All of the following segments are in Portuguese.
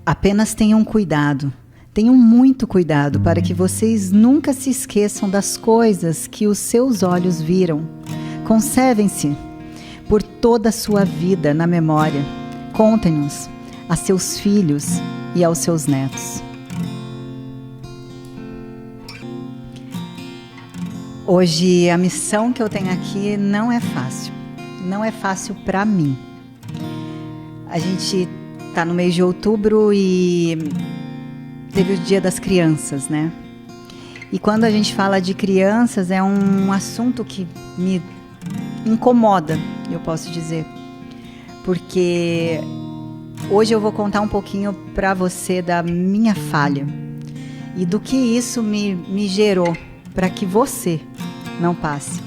Apenas tenham cuidado. Tenham muito cuidado para que vocês nunca se esqueçam das coisas que os seus olhos viram. Conservem-se por toda a sua vida na memória. Contem-nos a seus filhos e aos seus netos. Hoje a missão que eu tenho aqui não é fácil. Não é fácil para mim. A gente está no mês de outubro e teve o Dia das Crianças, né? E quando a gente fala de crianças, é um assunto que me incomoda, eu posso dizer. Porque hoje eu vou contar um pouquinho para você da minha falha e do que isso me gerou para que você não passe.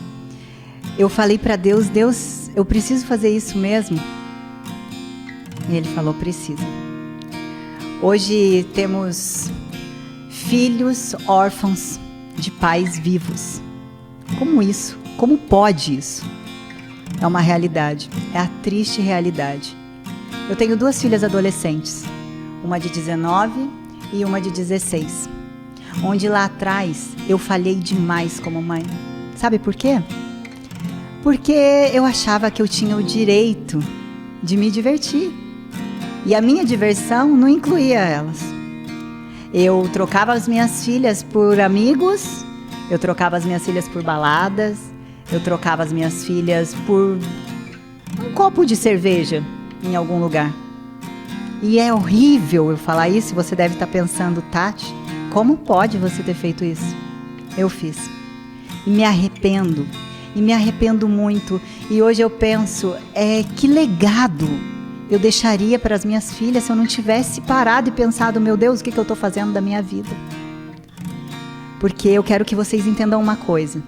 Eu falei para Deus, Deus, eu preciso fazer isso mesmo? E Ele falou, precisa. Hoje temos filhos órfãos de pais vivos. Como isso? Como pode isso? É uma realidade. É a triste realidade. Eu tenho 2 filhas adolescentes. Uma de 19 e uma de 16. Onde lá atrás eu falhei demais como mãe. Sabe por quê? Porque eu achava que eu tinha o direito de me divertir. E a minha diversão não incluía elas. Eu trocava as minhas filhas por amigos, eu trocava as minhas filhas por baladas, eu trocava as minhas filhas por um copo de cerveja em algum lugar. E é horrível eu falar isso, você deve estar pensando, Tati, como pode você ter feito isso? Eu fiz. E me arrependo muito. E hoje eu penso, que legado eu deixaria para as minhas filhas se eu não tivesse parado e pensado, meu Deus, o que eu estou fazendo da minha vida? Porque eu quero que vocês entendam uma coisa.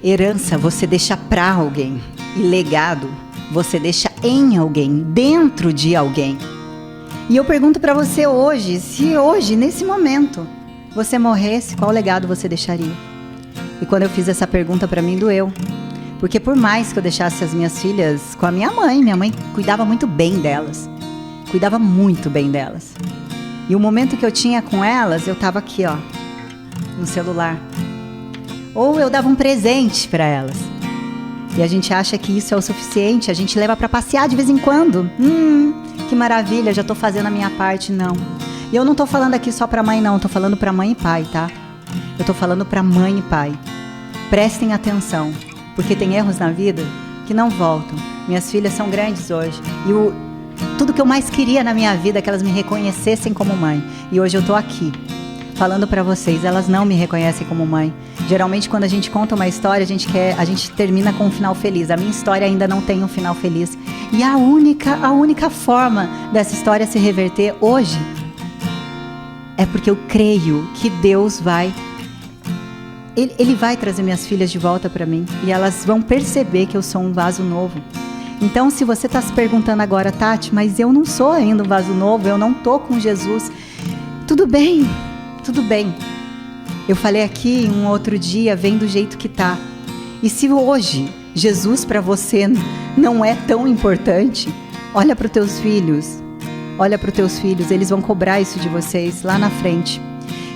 Herança você deixa para alguém. E legado você deixa em alguém, dentro de alguém. E eu pergunto para você hoje, se hoje, nesse momento, você morresse, qual legado você deixaria? E quando eu fiz essa pergunta, para mim doeu. Porque por mais que eu deixasse as minha filhas com a minha mãe cuidava muito bem delas. Cuidava muito bem delas. E o momento que eu tinha com elas, eu estava aqui, ó, no celular. Ou eu dava um presente para elas. E a gente acha que isso é o suficiente, a gente leva para passear de vez em quando. Que maravilha, já estou fazendo a minha parte. Não. E eu não estou falando aqui só para mãe, não. Estou falando para mãe e pai, tá? Eu estou falando para mãe e pai. Prestem atenção. Porque tem erros na vida que não voltam. Minhas filhas são grandes hoje. E tudo que eu mais queria na minha vida é que elas me reconhecessem como mãe. E hoje eu tô aqui, falando pra vocês. Elas não me reconhecem como mãe. Geralmente quando a gente conta uma história, a gente termina com um final feliz. A minha história ainda não tem um final feliz. E a única forma dessa história se reverter hoje é porque eu creio que Deus vai... Ele vai trazer minhas filhas de volta para mim. E elas vão perceber que eu sou um vaso novo. Então, se você está se perguntando agora, Tati, mas eu não sou ainda um vaso novo, eu não estou com Jesus. Tudo bem, tudo bem. Eu falei aqui um outro dia, vem do jeito que tá. E se hoje Jesus para você não é tão importante, olha para os teus filhos. Olha para os teus filhos, eles vão cobrar isso de vocês lá na frente.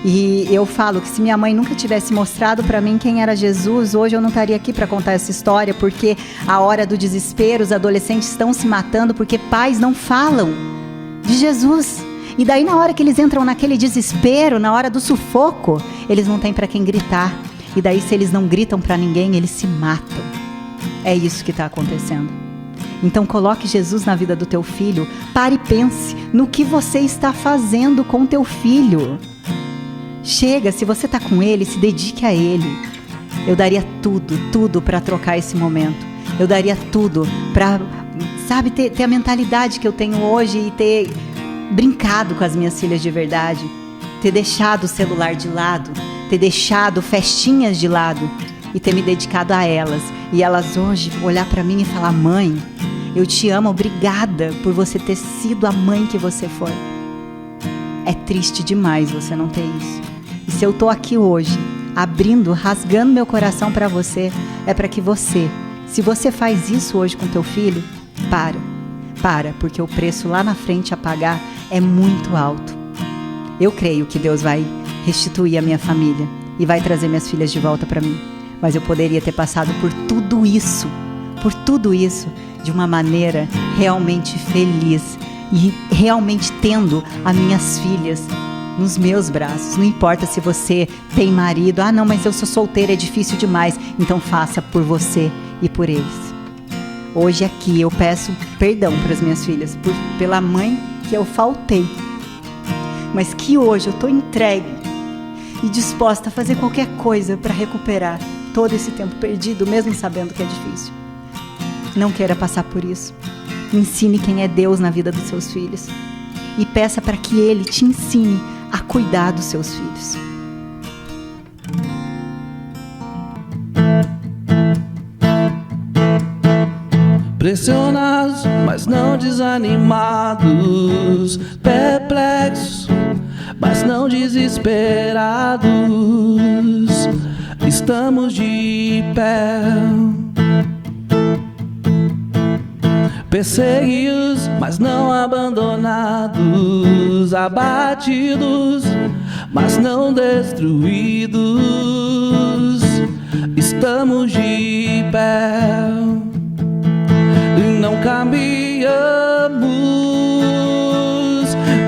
E eu falo que se minha mãe nunca tivesse mostrado para mim quem era Jesus, hoje eu não estaria aqui para contar essa história, porque a hora do desespero, os adolescentes estão se matando porque pais não falam de Jesus. E daí na hora que eles entram naquele desespero, na hora do sufoco, eles não têm para quem gritar. E daí se eles não gritam para ninguém, eles se matam. É isso que está acontecendo. Então coloque Jesus na vida do teu filho. Pare e pense no que você está fazendo com teu filho. Chega, se você está com ele, se dedique a ele. Eu daria tudo para trocar esse momento. Eu daria tudo para, sabe, ter a mentalidade que eu tenho hoje e ter brincado com as minhas filhas de verdade. Ter deixado o celular de lado, ter deixado festinhas de lado e ter me dedicado a elas. E elas hoje olhar para mim e falar, mãe, eu te amo, obrigada por você ter sido a mãe que você foi. É triste demais você não ter isso. E se eu tô aqui hoje, abrindo, rasgando meu coração para você, é para que você, se você faz isso hoje com teu filho, porque o preço lá na frente a pagar é muito alto. Eu creio que Deus vai restituir a minha família e vai trazer minhas filhas de volta para mim. Mas eu poderia ter passado por tudo isso, de uma maneira realmente feliz e realmente tendo as minhas filhas nos meus braços. Não importa se você tem marido, não, mas eu sou solteira, é difícil demais. Então faça por você e por eles. Hoje aqui eu peço perdão para as minhas filhas, pela mãe que eu faltei. Mas que hoje eu estou entregue e disposta a fazer qualquer coisa para recuperar todo esse tempo perdido, mesmo sabendo que é difícil. Não queira passar por isso. Ensine quem é Deus na vida dos seus filhos. E peça para que Ele te ensine a cuidar dos seus filhos. Pressionados, mas não desanimados, perplexos, mas não desesperados, estamos de pé. Perseguidos, mas não abandonados, abatidos, mas não destruídos, estamos de pé. E não caminhamos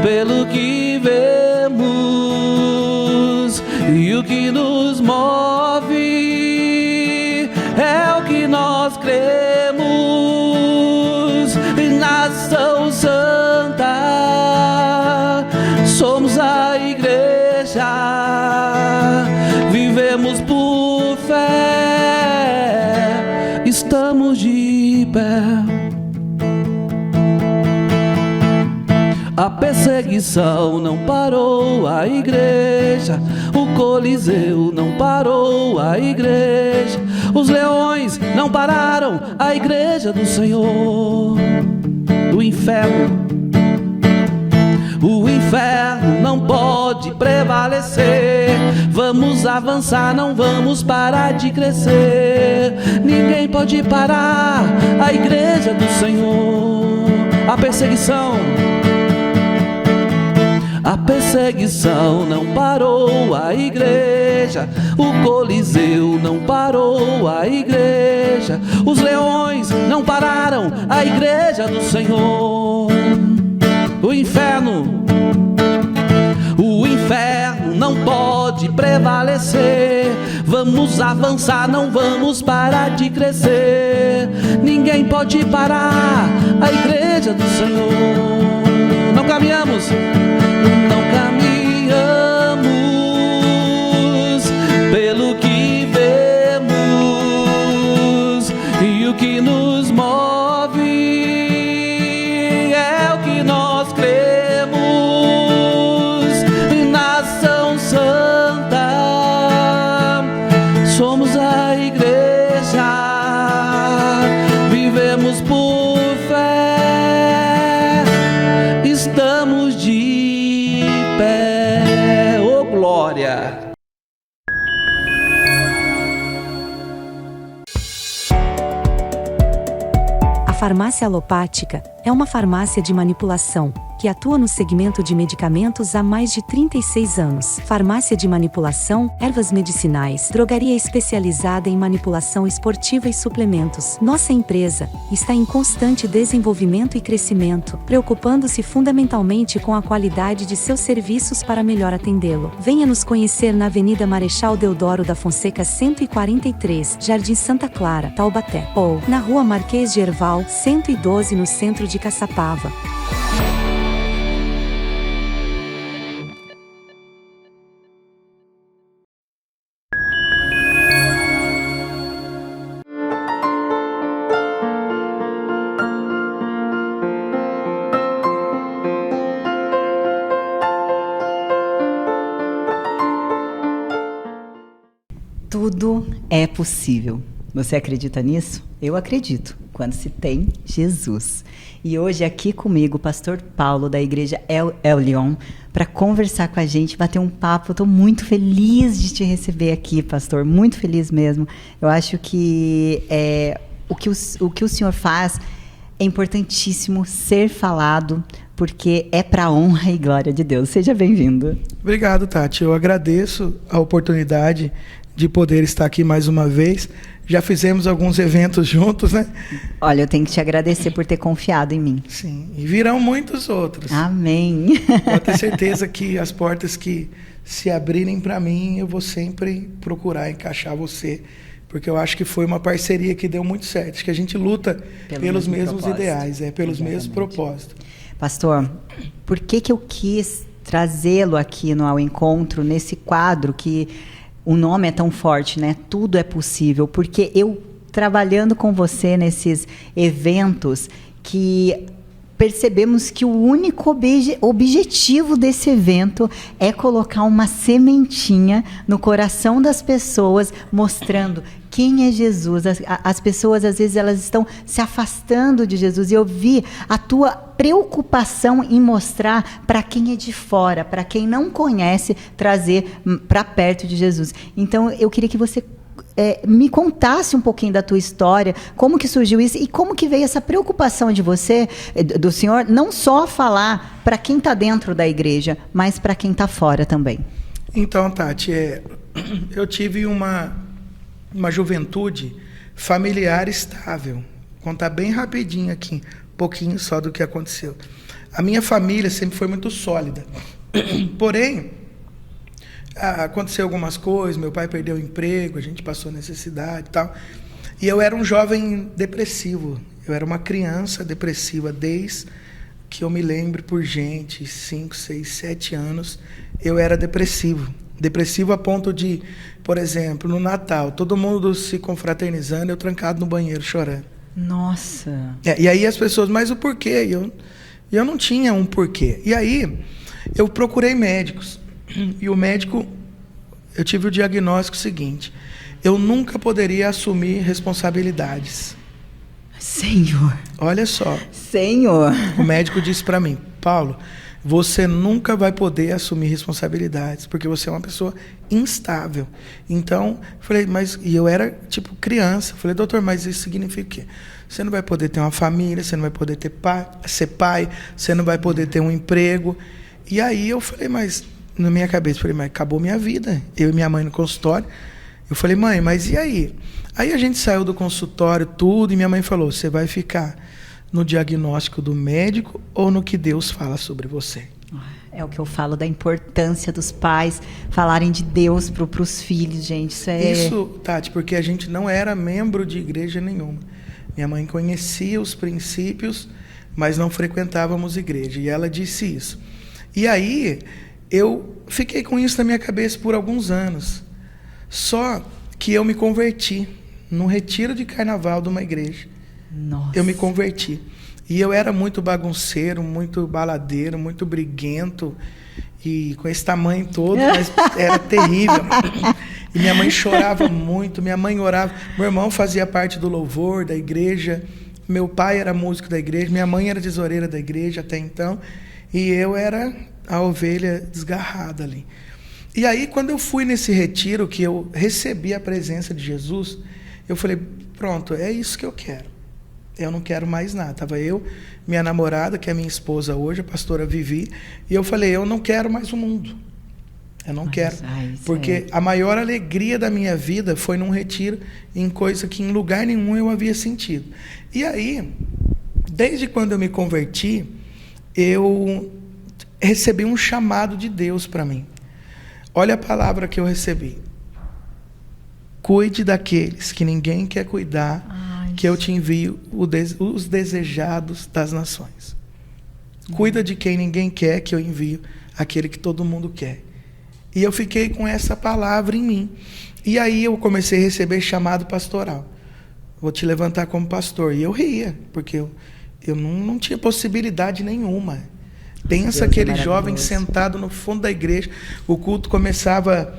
pelo que vemos, e o que nos move é o que nós cremos. Nação Santa, somos a igreja, vivemos por fé, estamos de pé. A perseguição não parou a igreja, o Coliseu não parou a igreja, os leões não pararam a igreja do Senhor. O inferno não pode prevalecer. Vamos avançar, não vamos parar de crescer. Ninguém pode parar a igreja do Senhor. A perseguição não parou a igreja, o Coliseu não parou a igreja, os leões não pararam a igreja do Senhor. O inferno não pode prevalecer. Vamos avançar, não vamos parar de crescer. Ninguém pode parar a igreja do Senhor. Não caminhamos pelo que vemos, e o que nos move é o que nós cremos. Nação Santa, somos a igreja, vivemos por fé, estamos de pé. Oh, glória! A farmácia alopática é uma farmácia de manipulação que atua no segmento de medicamentos há mais de 36 anos. Farmácia de manipulação, ervas medicinais, drogaria especializada em manipulação esportiva e suplementos. Nossa empresa está em constante desenvolvimento e crescimento, preocupando-se fundamentalmente com a qualidade de seus serviços para melhor atendê-lo. Venha nos conhecer na Avenida Marechal Deodoro da Fonseca 143, Jardim Santa Clara, Taubaté, ou na Rua Marquês de Herval, 112, no centro de Caçapava. Tudo é possível. Você acredita nisso? Eu acredito, quando se tem Jesus. E hoje aqui comigo o pastor Paulo, da igreja El Lyon, para conversar com a gente, bater um papo. Estou muito feliz de te receber aqui, pastor, muito feliz mesmo. Eu acho que o que o senhor faz é importantíssimo ser falado, porque é para a honra e glória de Deus. Seja bem-vindo. Obrigado, Tati. Eu agradeço a oportunidade de poder estar aqui mais uma vez. Já fizemos alguns eventos juntos, né? Olha, eu tenho que te agradecer por ter confiado em mim. Sim, e virão muitos outros. Amém. Pode ter certeza que as portas que se abrirem para mim, eu vou sempre procurar encaixar você, porque eu acho que foi uma parceria que deu muito certo. Acho que a gente luta pelos mesmos ideais, pelos mesmos propósitos. Pastor, por que eu quis trazê-lo aqui no Ao Encontro, nesse quadro que o nome é tão forte, né? Tudo é possível. Porque eu, trabalhando com você nesses eventos, que percebemos que o único objetivo desse evento é colocar uma sementinha no coração das pessoas, mostrando quem é Jesus. As pessoas, às vezes, elas estão se afastando de Jesus. E eu vi a tua preocupação em mostrar para quem é de fora, para quem não conhece, trazer para perto de Jesus. Então, eu queria que você me contasse um pouquinho da tua história, como que surgiu isso e como que veio essa preocupação de você, do senhor, não só falar para quem está dentro da igreja, mas para quem está fora também. Então, Tati, eu tive uma juventude familiar estável. Vou contar bem rapidinho aqui, um pouquinho só do que aconteceu. A minha família sempre foi muito sólida. Porém, aconteceu algumas coisas, meu pai perdeu o emprego, a gente passou necessidade e tal. E eu era um jovem depressivo. Eu era uma criança depressiva desde que eu me lembro por gente, 5, 6, 7 anos, eu era depressivo. Depressivo a ponto de, por exemplo, no Natal, todo mundo se confraternizando, eu trancado no banheiro chorando. Nossa! E aí as pessoas, mas o porquê? Eu não tinha um porquê. E aí eu procurei médicos. E o médico, eu tive o diagnóstico seguinte: eu nunca poderia assumir responsabilidades. Senhor! Olha só. Senhor! O médico disse para mim: Paulo, você nunca vai poder assumir responsabilidades, porque você é uma pessoa instável. Então, falei, mas... E eu era, tipo, criança. Falei, doutor, mas isso significa o quê? Você não vai poder ter uma família, você não vai poder ser pai, você não vai poder ter um emprego. E aí eu falei, mas... Na minha cabeça, falei, mas acabou minha vida. Eu e minha mãe no consultório. Eu falei, mãe, mas e aí? Aí a gente saiu do consultório, tudo, e minha mãe falou, você vai ficar no diagnóstico do médico ou no que Deus fala sobre você? É o que eu falo da importância dos pais falarem de Deus para os filhos, gente. Isso, Tati, porque a gente não era membro de igreja nenhuma. Minha mãe conhecia os princípios, mas não frequentávamos igreja. E ela disse isso. E aí... eu fiquei com isso na minha cabeça por alguns anos. Só que eu me converti num retiro de carnaval de uma igreja. Nossa. Eu me converti. E eu era muito bagunceiro, muito baladeiro, muito briguento. E com esse tamanho todo, mas era terrível. E minha mãe chorava muito, minha mãe orava. Meu irmão fazia parte do louvor da igreja. Meu pai era músico da igreja. Minha mãe era tesoureira da igreja até então. E eu era... a ovelha desgarrada ali. E aí, quando eu fui nesse retiro, que eu recebi a presença de Jesus, eu falei, pronto, é isso que eu quero. Eu não quero mais nada. Estava eu, minha namorada, que é minha esposa hoje, a pastora Vivi, e eu falei, eu não quero mais o mundo. Eu não quero. Porque a maior alegria da minha vida foi num retiro, em coisa que em lugar nenhum eu havia sentido. E aí, desde quando eu me converti, eu recebi um chamado de Deus para mim. Olha a palavra que eu recebi. Cuide daqueles que ninguém quer cuidar, que eu te envio os desejados das nações. Cuida de quem ninguém quer, que eu envio aquele que todo mundo quer. E eu fiquei com essa palavra em mim. E aí eu comecei a receber chamado pastoral. Vou te levantar como pastor. E eu ria, porque eu não tinha possibilidade nenhuma. Pensa aquele jovem sentado no fundo da igreja. O culto começava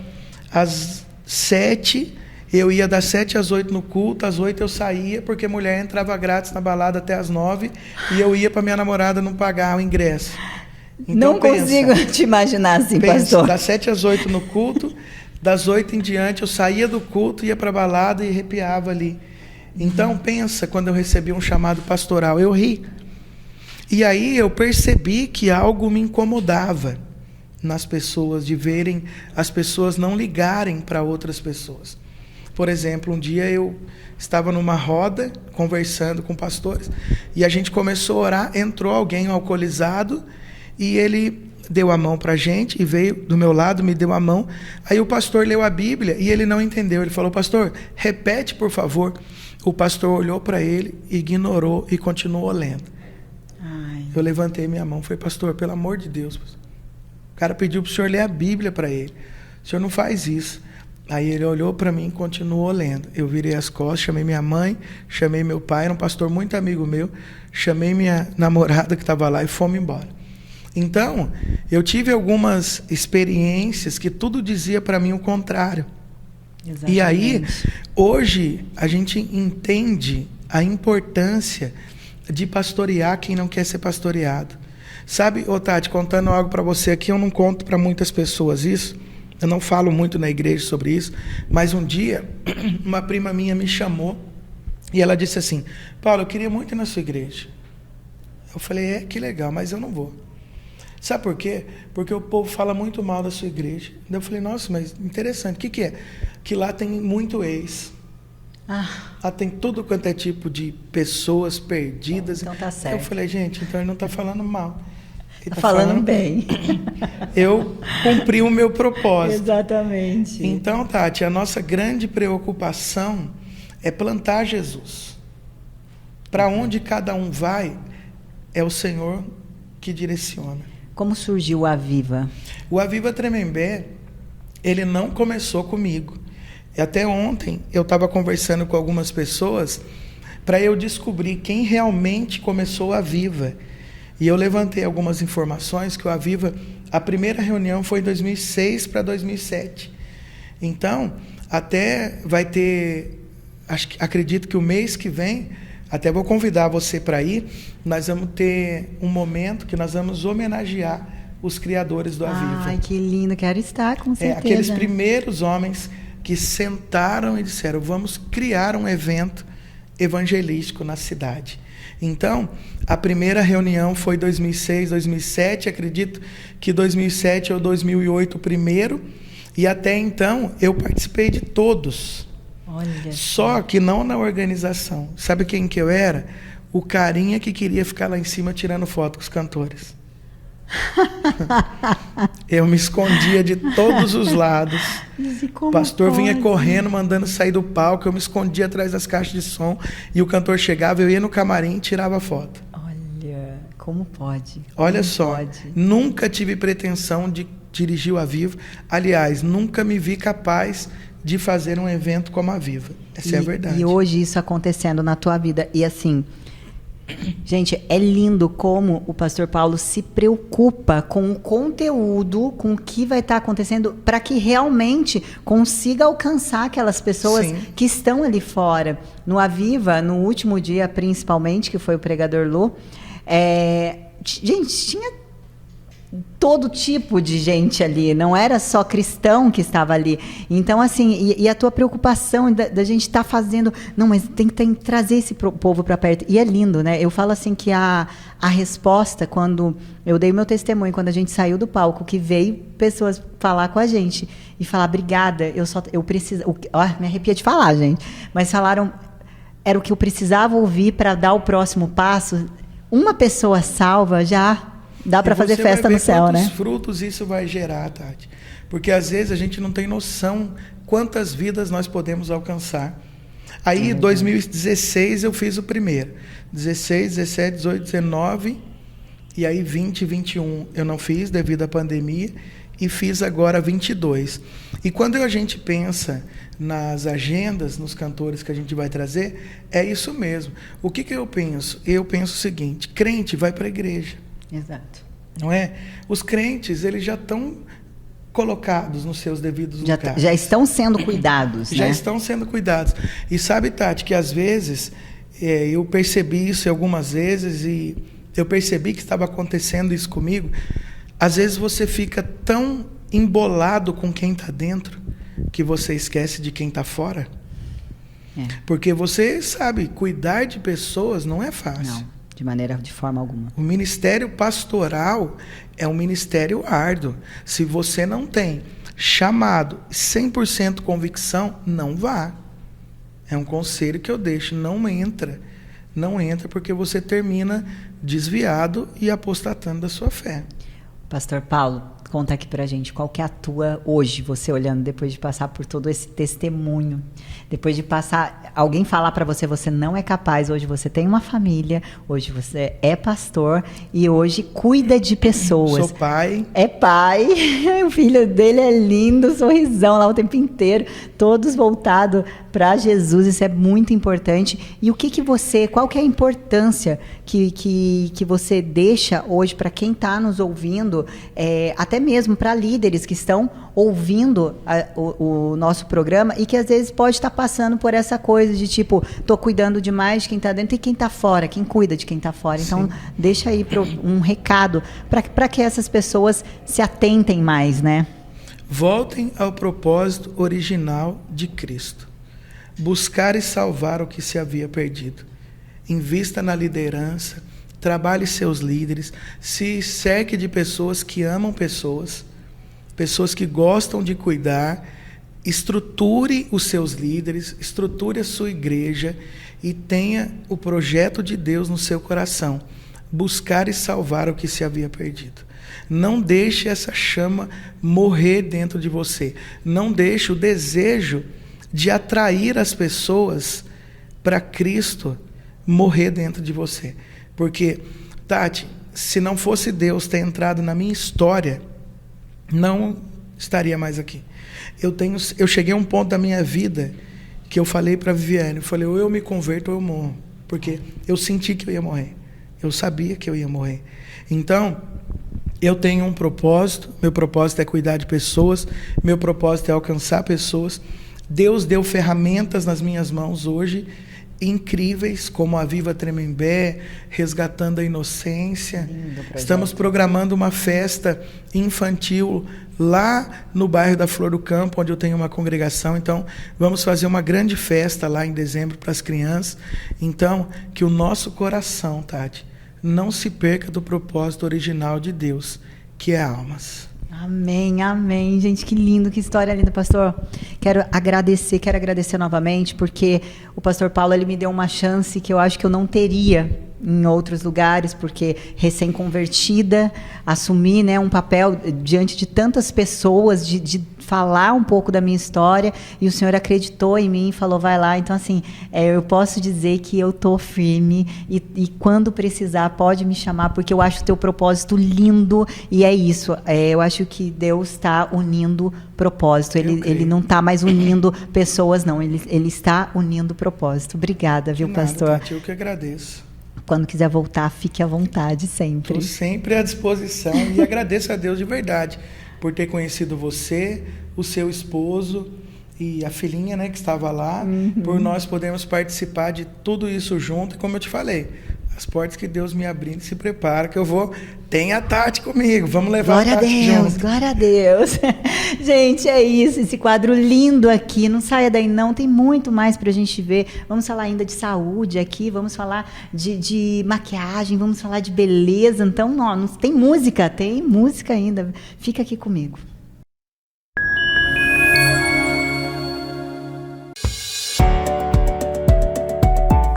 às 7, eu ia das 7 às 8 no culto, às 8 eu saía, porque a mulher entrava grátis na balada até às 9, e eu ia para minha namorada não pagar o ingresso. Então, não consigo te imaginar assim, pastor. Das 7 às 8 no culto, das 8 em diante eu saía do culto, ia para a balada e arrepiava ali. Então, pensa, quando eu recebi um chamado pastoral, eu ri. E aí eu percebi que algo me incomodava nas pessoas, de verem as pessoas não ligarem para outras pessoas. Por exemplo, um dia eu estava numa roda, conversando com pastores, e a gente começou a orar, entrou alguém alcoolizado, e ele deu a mão para a gente, e veio do meu lado, me deu a mão. Aí o pastor leu a Bíblia, e ele não entendeu. Ele falou: pastor, repete, por favor. O pastor olhou para ele, ignorou e continuou lendo. Ai. Eu levantei minha mão, falei: pastor, pelo amor de Deus, pastor. O cara pediu para o senhor ler a Bíblia para ele. O senhor não faz isso. Aí ele olhou para mim e continuou lendo. Eu virei as costas, chamei minha mãe, chamei meu pai, era um pastor muito amigo meu, chamei minha namorada que estava lá e fomos embora. Então, eu tive algumas experiências que tudo dizia para mim o contrário. Exatamente. E aí, hoje, a gente entende a importância de pastorear quem não quer ser pastoreado. Sabe, ô Tati, contando algo para você aqui, eu não conto para muitas pessoas isso, eu não falo muito na igreja sobre isso, mas um dia, uma prima minha me chamou e ela disse assim: Paulo, eu queria muito ir na sua igreja. Eu falei: que legal, mas eu não vou. Sabe por quê? Porque o povo fala muito mal da sua igreja. Daí eu falei: nossa, mas interessante, o que é? Que lá tem muito ex. Lá tem tudo quanto é tipo de pessoas perdidas. Então tá certo. Eu falei: gente, então ele não está falando mal. Ele tá falando bem. Eu cumpri o meu propósito. Exatamente. Então, Tati, a nossa grande preocupação é plantar Jesus. Para onde cada um vai, é o Senhor que direciona. Como surgiu o Aviva? O Aviva Tremembé, ele não começou comigo. Até ontem eu estava conversando com algumas pessoas para eu descobrir quem realmente começou o Aviva. E eu levantei algumas informações que o Aviva, a primeira reunião foi em 2006 para 2007. Então, até vai ter, acredito que o mês que vem, até vou convidar você para ir, nós vamos ter um momento que nós vamos homenagear os criadores do Aviva. Ai, que lindo, quero estar, com certeza. Aqueles primeiros homens que sentaram e disseram: vamos criar um evento evangelístico na cidade. Então, a primeira reunião foi 2006, 2007, acredito que 2007 ou 2008 o primeiro, e até então eu participei de todos. Olha. Só que não na organização. Sabe quem que eu era? O carinha que queria ficar lá em cima tirando foto com os cantores. Eu me escondia de todos os lados. O pastor vinha correndo, mandando sair do palco. Eu me escondia atrás das caixas de som. E o cantor chegava, eu ia no camarim e tirava foto. Olha, como pode? Olha só, nunca tive pretensão de dirigir o Aviva. Aliás, nunca me vi capaz de fazer um evento como a Aviva. Essa é a verdade. E hoje isso acontecendo na tua vida. E assim, gente, é lindo como o pastor Paulo se preocupa com o conteúdo, com o que vai estar acontecendo, para que realmente consiga alcançar aquelas pessoas Sim. que estão ali fora. No Aviva, no último dia, principalmente, que foi o pregador Lu, gente, tinha todo tipo de gente ali, não era só cristão que estava ali. Então, assim, e a tua preocupação da gente estar fazendo, não, mas tem que trazer esse povo para perto. E é lindo, né? Eu falo assim que a resposta, quando eu dei o meu testemunho, quando a gente saiu do palco, que veio pessoas falar com a gente e falar: obrigada, eu preciso... me arrepia de falar, gente. Mas falaram, era o que eu precisava ouvir para dar o próximo passo. Uma pessoa salva já... Dá para fazer festa no céu, né? Quantos frutos isso vai gerar, Tati? Porque às vezes a gente não tem noção quantas vidas nós podemos alcançar. Aí, em 2016, eu fiz o primeiro. 16, 17, 18, 19, e aí 20, 21 eu não fiz devido à pandemia, e fiz agora 22. E quando a gente pensa nas agendas, nos cantores que a gente vai trazer, é isso mesmo. O que eu penso? Eu penso o seguinte: crente vai para a igreja. Exato. Não é? Os crentes, eles já estão colocados nos seus devidos lugares. Já estão sendo cuidados, Já né? estão sendo cuidados. E sabe, Tati, que às vezes, eu percebi isso algumas vezes, e eu percebi que estava acontecendo isso comigo. Às vezes você fica tão embolado com quem está dentro, que você esquece de quem está fora. Porque você sabe, cuidar de pessoas não é fácil. Não, de forma alguma. O ministério pastoral é um ministério árduo. Se você não tem chamado, 100% convicção, não vá. É um conselho que eu deixo, não entra porque você termina desviado e apostatando da sua fé. Pastor Paulo, conta aqui pra gente, qual que é a tua hoje, você olhando, depois de passar por todo esse testemunho, depois de passar, alguém falar pra você, você não é capaz, hoje você tem uma família, hoje você é pastor e hoje cuida de pessoas. Sou pai. É pai, o filho dele é lindo, sorrisão lá o tempo inteiro, todos voltados para Jesus, isso é muito importante. E o que você, qual que é a importância que você deixa hoje para quem está nos ouvindo, até mesmo para líderes que estão ouvindo o nosso programa e que às vezes pode estar passando por essa coisa de tipo, tô cuidando demais de quem está dentro e quem está fora, quem cuida de quem está fora. Então, deixa aí um recado para que essas pessoas se atentem mais, né? Voltem ao propósito original de Cristo. Buscar e salvar o que se havia perdido. Invista na liderança, trabalhe seus líderes, se cerque de pessoas que amam pessoas que gostam de cuidar, estruture os seus líderes, estruture a sua igreja e tenha o projeto de Deus no seu coração. Buscar e salvar o que se havia perdido. Não deixe essa chama morrer dentro de você. Não deixe o desejo de atrair as pessoas para Cristo morrer dentro de você. Porque, Tati, se não fosse Deus ter entrado na minha história, não estaria mais aqui. Eu cheguei a um ponto da minha vida que eu falei para a Viviane, eu falei, ou eu me converto ou eu morro. Porque eu senti que eu ia morrer. Eu sabia que eu ia morrer. Então, eu tenho um propósito, meu propósito é cuidar de pessoas, meu propósito é alcançar pessoas. Deus deu ferramentas nas minhas mãos hoje, incríveis, como a Viva Tremembé, Resgatando a Inocência. Estamos programando uma festa infantil lá no bairro da Flor do Campo, onde eu tenho uma congregação. Então, vamos fazer uma grande festa lá em dezembro para as crianças. Então, que o nosso coração, Tati, não se perca do propósito original de Deus, que é almas. Amém, amém. Gente, que lindo, que história linda, pastor. Quero agradecer novamente, porque o pastor Paulo, ele me deu uma chance que eu acho que eu não teria em outros lugares, porque recém-convertida, assumi, né, um papel diante de tantas pessoas, de falar um pouco da minha história, e o Senhor acreditou em mim e falou, vai lá. Então, assim, eu posso dizer que eu estou firme, e quando precisar, pode me chamar, porque eu acho o teu propósito lindo, e é isso, eu acho que Deus está unindo propósito, ele não está mais unindo pessoas, não, ele está unindo propósito. Obrigada, viu, pastor? Tati, eu que agradeço. Quando quiser voltar, fique à vontade sempre. Estou sempre à disposição e agradeço a Deus de verdade por ter conhecido você, o seu esposo e a filhinha, né, que estava lá, por nós podermos participar de tudo isso junto. E como eu te falei, as portas que Deus me abrindo, se prepara que eu vou... Tem a Tati comigo, vamos levar a Tati junto. Glória a Deus. Gente, é isso, esse quadro lindo aqui, não saia daí não, tem muito mais pra gente ver. Vamos falar ainda de saúde aqui, vamos falar de maquiagem, vamos falar de beleza. Então, não tem música ainda. Fica aqui comigo.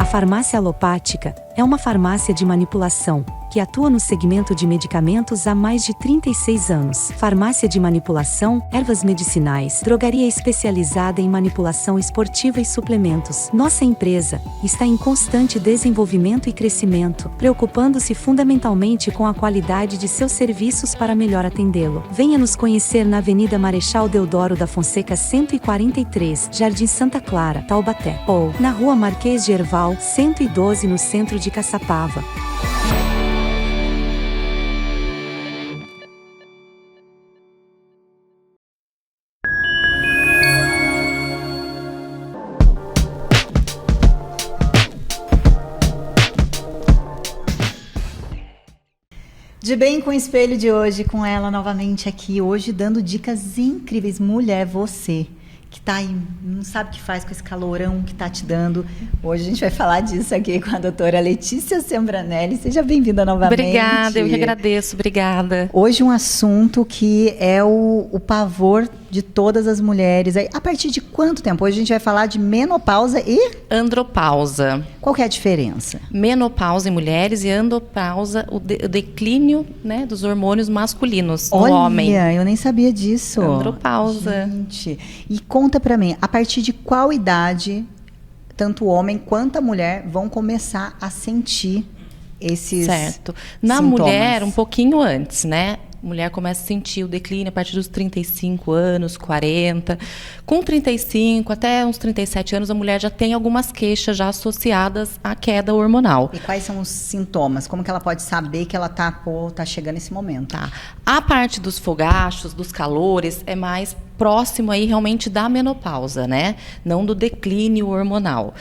A farmácia alopática é uma farmácia de manipulação que atua no segmento de medicamentos há mais de 36 anos. Farmácia de manipulação, ervas medicinais, drogaria especializada em manipulação esportiva e suplementos. Nossa empresa está em constante desenvolvimento e crescimento, preocupando-se fundamentalmente com a qualidade de seus serviços para melhor atendê-lo. Venha nos conhecer na Avenida Marechal Deodoro da Fonseca 143, Jardim Santa Clara, Taubaté, ou na Rua Marquês de Herval, 112, no centro de Caçapava. De Bem com o Espelho de hoje, com ela novamente aqui, hoje dando dicas incríveis. Mulher, você que tá aí, não sabe o que faz com esse calorão que tá te dando. Hoje a gente vai falar disso aqui com a doutora Letícia Sembranelli. Seja bem-vinda novamente. Obrigada, eu que agradeço, obrigada. Hoje um assunto que é o pavor de todas as mulheres. A partir de quanto tempo? Hoje a gente vai falar de menopausa e andropausa. Qual que é a diferença? Menopausa em mulheres e andropausa, o declínio, né, dos hormônios masculinos no homem. Olha, eu nem sabia disso. Andropausa. Gente, e conta pra mim, a partir de qual idade tanto o homem quanto a mulher vão começar a sentir esses certo. Na sintomas? mulher, um pouquinho antes, né? A mulher começa a sentir o declínio a partir dos 35 anos, 40. Com 35 até uns 37 anos, a mulher já tem algumas queixas já associadas à queda hormonal. E quais são os sintomas? Como que ela pode saber que ela tá chegando nesse momento? Tá. A parte dos fogachos, dos calores, é mais próximo aí realmente da menopausa, né? Não do declínio hormonal.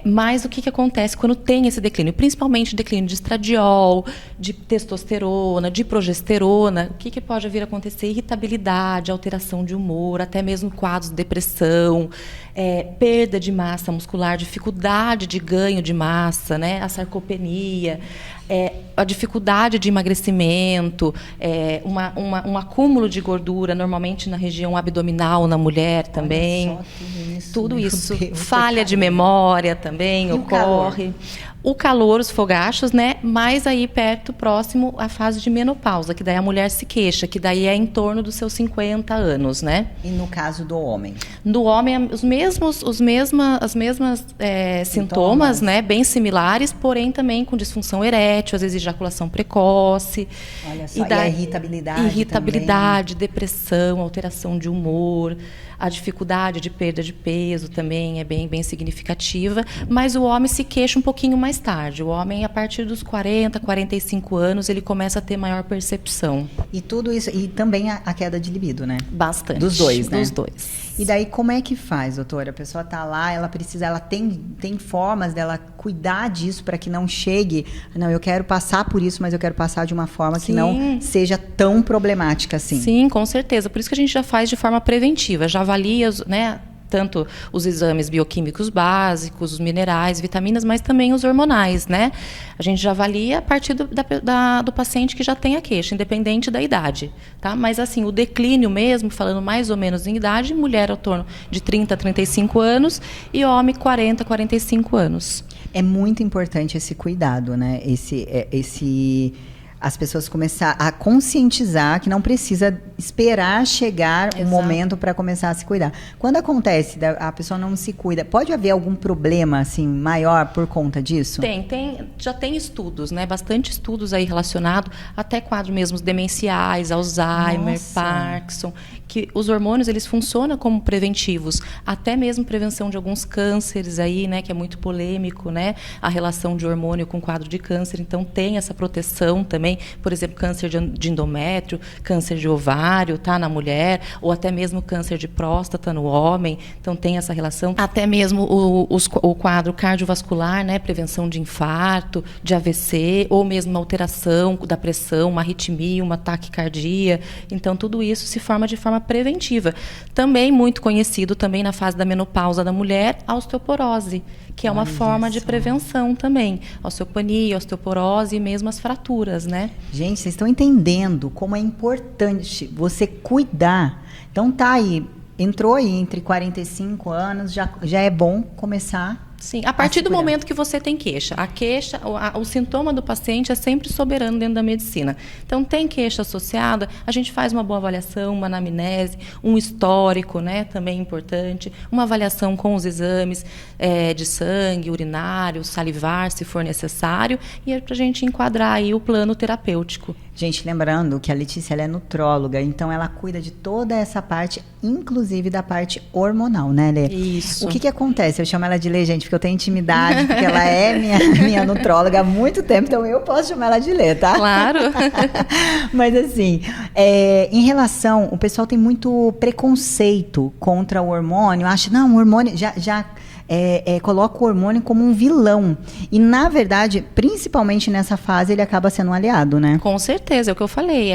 Mas o que acontece quando tem esse declínio? Principalmente declínio de estradiol, de testosterona, de progesterona. O que pode vir a acontecer? Irritabilidade, alteração de humor, até mesmo quadros de depressão, perda de massa muscular, dificuldade de ganho de massa, né? A sarcopenia, a dificuldade de emagrecimento, um acúmulo de gordura, normalmente na região abdominal na mulher também. Olha só, tudo meu isso. Deus, Falha de memória também ocorre. O calor, os fogachos, né? Mais aí próximo à fase de menopausa, que daí a mulher se queixa, que daí é em torno dos seus 50 anos, né? E no caso do homem? Do homem, as mesmas sintomas, né? Bem similares, porém também com disfunção erétil, às vezes ejaculação precoce. Olha só, e a irritabilidade Irritabilidade, depressão, alteração de humor. A dificuldade de perda de peso também é bem significativa, mas o homem se queixa um pouquinho mais tarde. O homem, a partir dos 40, 45 anos, ele começa a ter maior percepção. E tudo isso, e também a queda de libido, né? Bastante. Dos dois, né? Dos dois. E daí, como é que faz, doutora? A pessoa tá lá, ela tem formas dela cuidar disso para que não chegue, não, eu quero passar por isso, mas eu quero passar de uma forma que não seja tão problemática assim. Sim, com certeza. Por isso que a gente já faz de forma preventiva, já avalia, né, tanto os exames bioquímicos básicos, os minerais, vitaminas, mas também os hormonais, né? A gente já avalia a partir do paciente que já tem a queixa, independente da idade, tá? Mas assim, o declínio mesmo, falando mais ou menos em idade, mulher ao torno de 30 a 35 anos e homem 40 a 45 anos. É muito importante esse cuidado, né? As pessoas começar a conscientizar que não precisa esperar chegar um momento para começar a se cuidar. Quando acontece, a pessoa não se cuida, pode haver algum problema assim maior por conta disso? Já tem estudos, né? Bastante estudos aí relacionados até quadros mesmo demenciais, Alzheimer, Parkinson, que os hormônios eles funcionam como preventivos, até mesmo prevenção de alguns cânceres aí, né? Que é muito polêmico, né? A relação de hormônio com quadro de câncer, então tem essa proteção também. Por exemplo, câncer de endométrio, câncer de ovário, tá, na mulher, ou até mesmo câncer de próstata no homem. Então tem essa relação. Até mesmo o quadro cardiovascular, né, prevenção de infarto, de AVC, ou mesmo alteração da pressão, uma arritmia, uma taquicardia. Então tudo isso se forma de forma preventiva. Também muito conhecido também na fase da menopausa da mulher, a osteoporose, que é uma forma de prevenção também. Osteopenia, osteoporose e mesmo as fraturas, né? Gente, vocês estão entendendo como é importante você cuidar. Então tá aí, entrou aí entre 45 anos, já é bom começar. Sim, a partir do momento que você tem queixa. A queixa, o sintoma do paciente é sempre soberano dentro da medicina. Então, tem queixa associada, a gente faz uma boa avaliação, uma anamnese, um histórico, né, também importante, uma avaliação com os exames de sangue, urinário, salivar, se for necessário, e é para a gente enquadrar aí o plano terapêutico. Gente, lembrando que a Letícia ela é nutróloga, então ela cuida de toda essa parte, inclusive da parte hormonal, né, Lê? Isso. O que acontece? Eu chamo ela de Lê, gente, porque eu tenho intimidade, porque ela é minha nutróloga há muito tempo, então eu posso chamar ela de Lê, tá? Claro. Mas assim, em relação, o pessoal tem muito preconceito contra o hormônio, acha, não, o hormônio já coloca o hormônio como um vilão. E, na verdade, principalmente nessa fase, ele acaba sendo um aliado, né? Com certeza, é o que eu falei.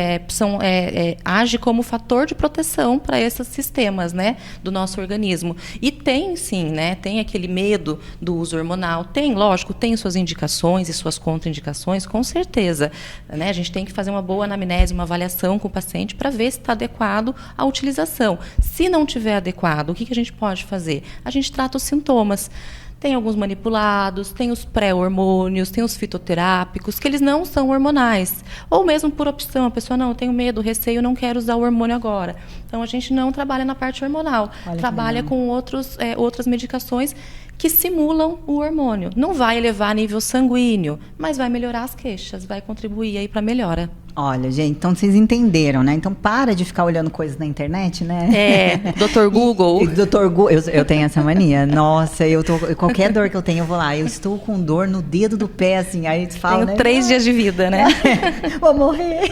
Age como fator de proteção para esses sistemas, né, do nosso organismo. E tem, sim, né? Tem aquele medo do uso hormonal. Tem, lógico, tem suas indicações e suas contraindicações, com certeza. Né? A gente tem que fazer uma boa anamnese, uma avaliação com o paciente para ver se está adequado à utilização. Se não tiver adequado, o que a gente pode fazer? A gente trata os sintomas. Tem alguns manipulados, tem os pré-hormônios, tem os fitoterápicos, que eles não são hormonais. Ou mesmo por opção, a pessoa, não, eu tenho medo, receio, não quero usar o hormônio agora. Então, a gente não trabalha na parte hormonal. Trabalha com outras medicações que simulam o hormônio. Não vai elevar nível sanguíneo, mas vai melhorar as queixas, vai contribuir aí para a melhora. Olha, gente, então vocês entenderam, né? Então para de ficar olhando coisas na internet, né? Dr. Google. Dr. Google, eu tenho essa mania. Nossa, qualquer dor que eu tenho, eu vou lá. Eu estou com dor no dedo do pé, assim. Aí eles falam, tenho 3 dias de vida, né? Vou morrer.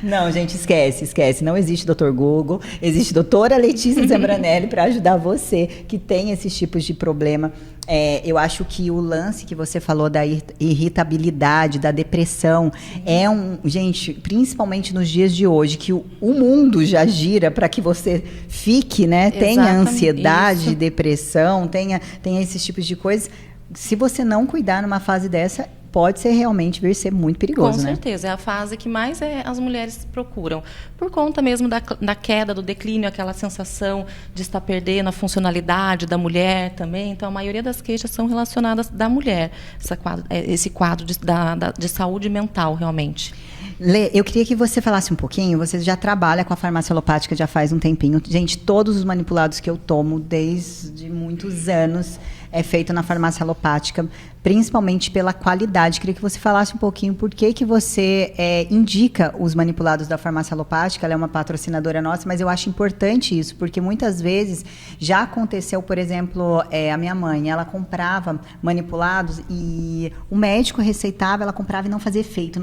Não, gente, esquece. Não existe Dr. Google. Existe doutora Letícia Zembranelli para ajudar você que tem esses tipos de problema. Eu acho que o lance que você falou da irritabilidade, da depressão, gente, principalmente nos dias de hoje, que o mundo já gira para que você fique, né? Tenha ansiedade, depressão, tenha esses tipos de coisas. Se você não cuidar numa fase dessa, pode realmente vir ser muito perigoso, Com né? certeza, é a fase que mais as mulheres procuram. Por conta mesmo da queda, do declínio, aquela sensação de estar perdendo a funcionalidade da mulher também. Então, a maioria das queixas são relacionadas da mulher, esse quadro de saúde mental, realmente. Lê, eu queria que você falasse um pouquinho, você já trabalha com a farmácia alopática já faz um tempinho. Gente, todos os manipulados que eu tomo desde muitos anos é feito na farmácia alopática, principalmente pela qualidade. Queria que você falasse um pouquinho por que você indica os manipulados da farmácia alopática. Ela é uma patrocinadora nossa, mas eu acho importante isso, porque muitas vezes já aconteceu, por exemplo, a minha mãe, ela comprava manipulados e o médico receitava, ela comprava e não fazia efeito.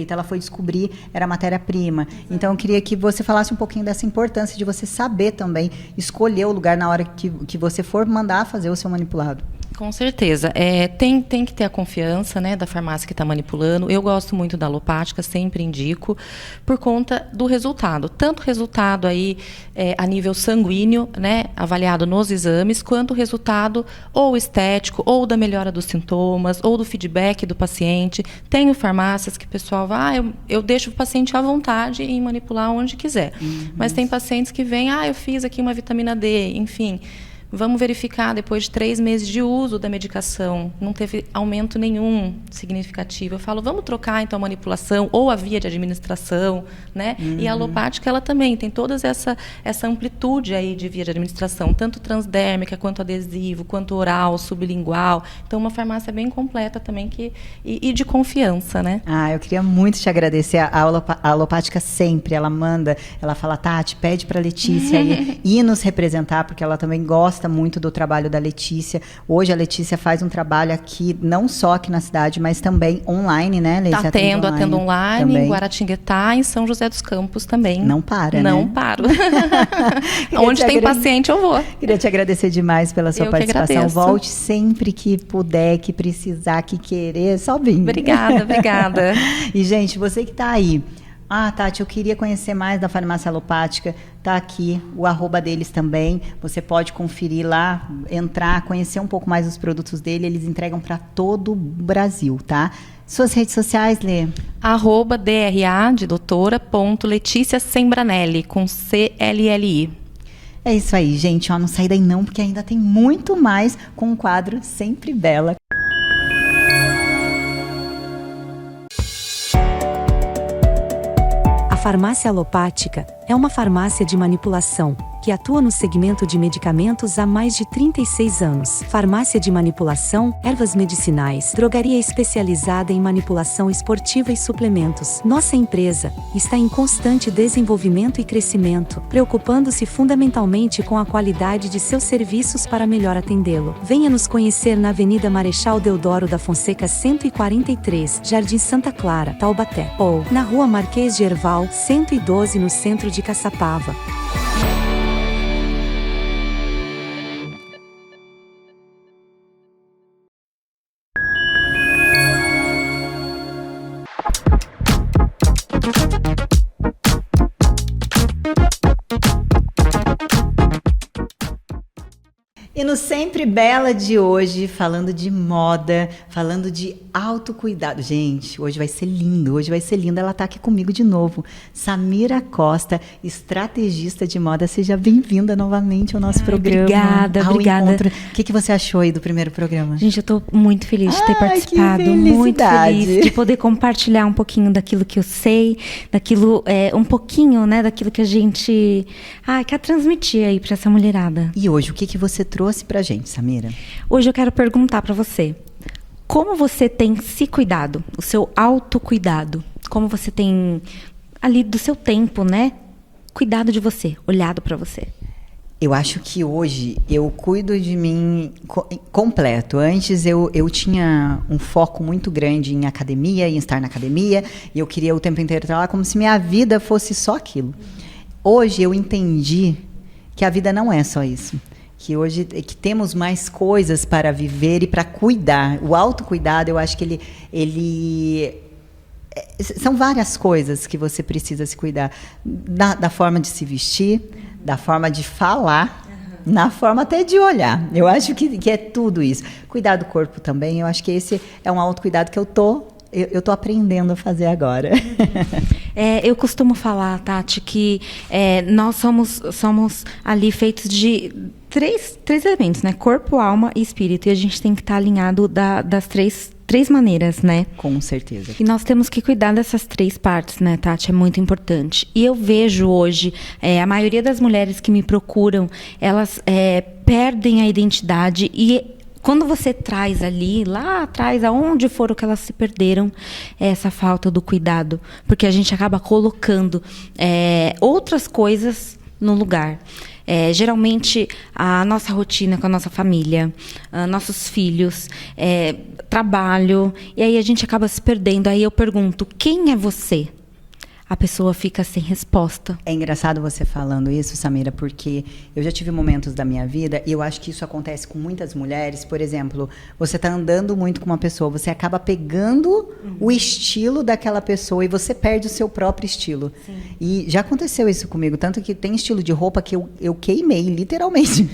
Ela foi descobrir, era matéria-prima. Então, eu queria que você falasse um pouquinho dessa importância de você saber também escolher o lugar na hora que você for mandar fazer o seu manipulado. Com certeza. Tem que ter a confiança, né, da farmácia que está manipulando. Eu gosto muito da alopática, sempre indico, por conta do resultado. Tanto o resultado aí, a nível sanguíneo, né, avaliado nos exames, quanto o resultado ou estético, ou da melhora dos sintomas, ou do feedback do paciente. Tenho farmácias que o pessoal vai, eu deixo o paciente à vontade em manipular onde quiser. Mas tem pacientes que vêm, eu fiz aqui uma vitamina D, enfim. Vamos verificar, depois de 3 meses de uso da medicação, não teve aumento nenhum significativo. Eu falo, vamos trocar então a manipulação ou a via de administração, né? E a alopática, ela também tem toda essa amplitude aí de via de administração, tanto transdérmica, quanto adesivo, quanto oral, sublingual. Então, uma farmácia bem completa também e de confiança, né? Eu queria muito te agradecer. A alopática sempre, ela fala, Tati, pede para a Letícia ir nos representar, porque ela também gosta muito do trabalho da Letícia. Hoje a Letícia faz um trabalho aqui, não só aqui na cidade, mas também online, né, Letícia? Atendo online, em Guaratinguetá, em São José dos Campos também. Não para, Não né? paro. Onde tem paciente, eu vou. Queria te agradecer demais pela sua participação. Agradeço. Volte sempre que puder, que precisar, que querer, só vim. Obrigada. E, gente, você que está aí, Tati, eu queria conhecer mais da farmácia alopática. Tá aqui o @ deles também. Você pode conferir lá, entrar, conhecer um pouco mais dos produtos dele. Eles entregam para todo o Brasil, tá? Suas redes sociais, Lê? @DRA de doutora .Letícia Zembranelli com CLLI. É isso aí, gente. Não sai daí não, porque ainda tem muito mais com o quadro Sempre Bela. A farmácia alopática é uma farmácia de manipulação que atua no segmento de medicamentos há mais de 36 anos. Farmácia de manipulação, ervas medicinais, drogaria especializada em manipulação esportiva e suplementos. Nossa empresa está em constante desenvolvimento e crescimento, preocupando-se fundamentalmente com a qualidade de seus serviços para melhor atendê-lo. Venha nos conhecer na Avenida Marechal Deodoro da Fonseca 143, Jardim Santa Clara, Taubaté, ou na Rua Marquês de Herval, 112, no centro de Caçapava. E no Sempre Bela de hoje, falando de moda, falando de autocuidado. Gente, hoje vai ser lindo, Ela está aqui comigo de novo. Samira Costa, estrategista de moda. Seja bem-vinda novamente ao nosso programa. Obrigada. Encontro. O que você achou aí do primeiro programa? Gente, eu estou muito feliz de ter participado. Muito feliz de poder compartilhar um pouquinho daquilo que eu sei, daquilo, um pouquinho, né, daquilo que a gente quer transmitir aí para essa mulherada. E hoje, o que você trouxe pra gente, Samira? Hoje eu quero perguntar para você, como você tem se cuidado, o seu autocuidado, como você tem ali do seu tempo, né, cuidado de você, olhado para você? Eu acho que hoje eu cuido de mim completo. Antes eu tinha um foco muito grande em academia, em estar na academia, e eu queria o tempo inteiro estar lá como se minha vida fosse só aquilo. Hoje eu entendi que a vida não é só isso. Que hoje que temos mais coisas para viver e para cuidar. O autocuidado, eu acho que ele são várias coisas que você precisa se cuidar. Da forma de se vestir, da forma de falar, na forma até de olhar. Eu acho que é tudo isso. Cuidar do corpo também, eu acho que esse é um autocuidado que eu tô aprendendo a fazer agora. Eu costumo falar, Tati, que nós somos ali feitos de três elementos, né? Corpo, alma e espírito. E a gente tem que estar alinhado das três maneiras, né? Com certeza. E nós temos que cuidar dessas três partes, né, Tati? É muito importante. E eu vejo hoje, a maioria das mulheres que me procuram, elas perdem a identidade e quando você traz ali, lá atrás, aonde foram que elas se perderam, essa falta do cuidado. Porque a gente acaba colocando outras coisas no lugar. Geralmente, a nossa rotina com a nossa família, nossos filhos, trabalho, e aí a gente acaba se perdendo. Aí eu pergunto, quem é você? A pessoa fica sem resposta. É engraçado você falando isso, Samira, porque eu já tive momentos da minha vida e eu acho que isso acontece com muitas mulheres. Por exemplo, você está andando muito com uma pessoa, você acaba pegando o estilo daquela pessoa e você perde o seu próprio estilo. Sim. E já aconteceu isso comigo, tanto que tem estilo de roupa que eu queimei, literalmente.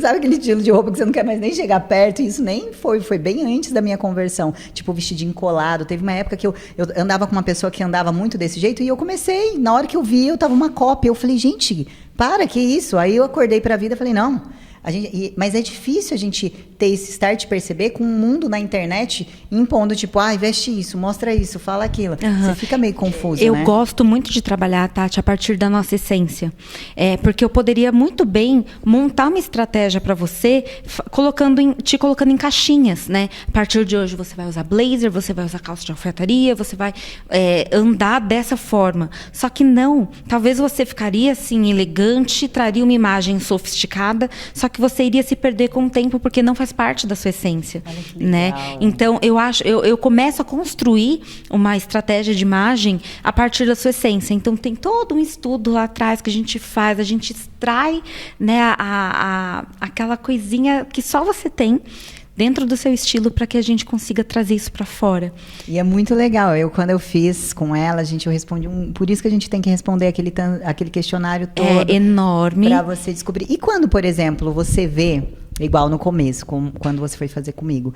Sabe aquele estilo de roupa que você não quer mais nem chegar perto? Isso nem foi bem antes da minha conversão. Tipo, vestidinho colado. Teve uma época que eu andava com uma pessoa que andava muito desse jeito e eu comecei, na hora que eu vi, eu tava uma cópia, eu falei, gente, que isso? Aí eu acordei pra vida e falei, não, mas é difícil a gente ter esse start de perceber com o mundo na internet impondo, tipo, veste isso, mostra isso, fala aquilo. Você fica meio confuso, né? Eu gosto muito de trabalhar, Tati, a partir da nossa essência. Porque eu poderia muito bem montar uma estratégia para você, te colocando em caixinhas, né? A partir de hoje você vai usar blazer, você vai usar calça de alfaiataria, você vai andar dessa forma. Só que não, talvez você ficaria assim, elegante, traria uma imagem sofisticada, só que você iria se perder com o tempo, porque não faz parte da sua essência, né? Então, eu começo a construir uma estratégia de imagem a partir da sua essência. Então, tem todo um estudo lá atrás que a gente faz, a gente extrai, né, aquela coisinha que só você tem dentro do seu estilo para que a gente consiga trazer isso para fora. E é muito legal. Quando eu fiz com ela, eu respondi por isso que a gente tem que responder aquele questionário todo. É enorme. Para você descobrir. E quando, por exemplo, você vê, igual no começo, quando você foi fazer comigo,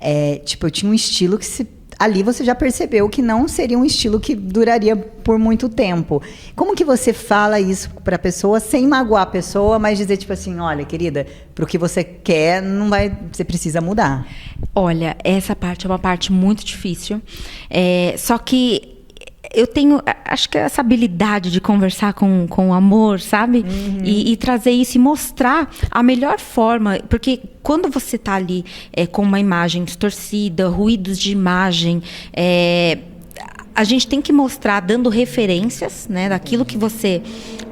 eu tinha um estilo que ali você já percebeu que não seria um estilo que duraria por muito tempo. Como que você fala isso para a pessoa sem magoar a pessoa, mas dizer tipo assim, olha, querida, pro que você quer, não vai, você precisa mudar? Olha, essa parte é uma parte muito difícil. Só que eu tenho, acho que essa habilidade de conversar com amor, sabe? Uhum. E trazer isso e mostrar a melhor forma. Porque quando você está ali com uma imagem distorcida, ruídos de imagem, a gente tem que mostrar dando referências, né, daquilo que você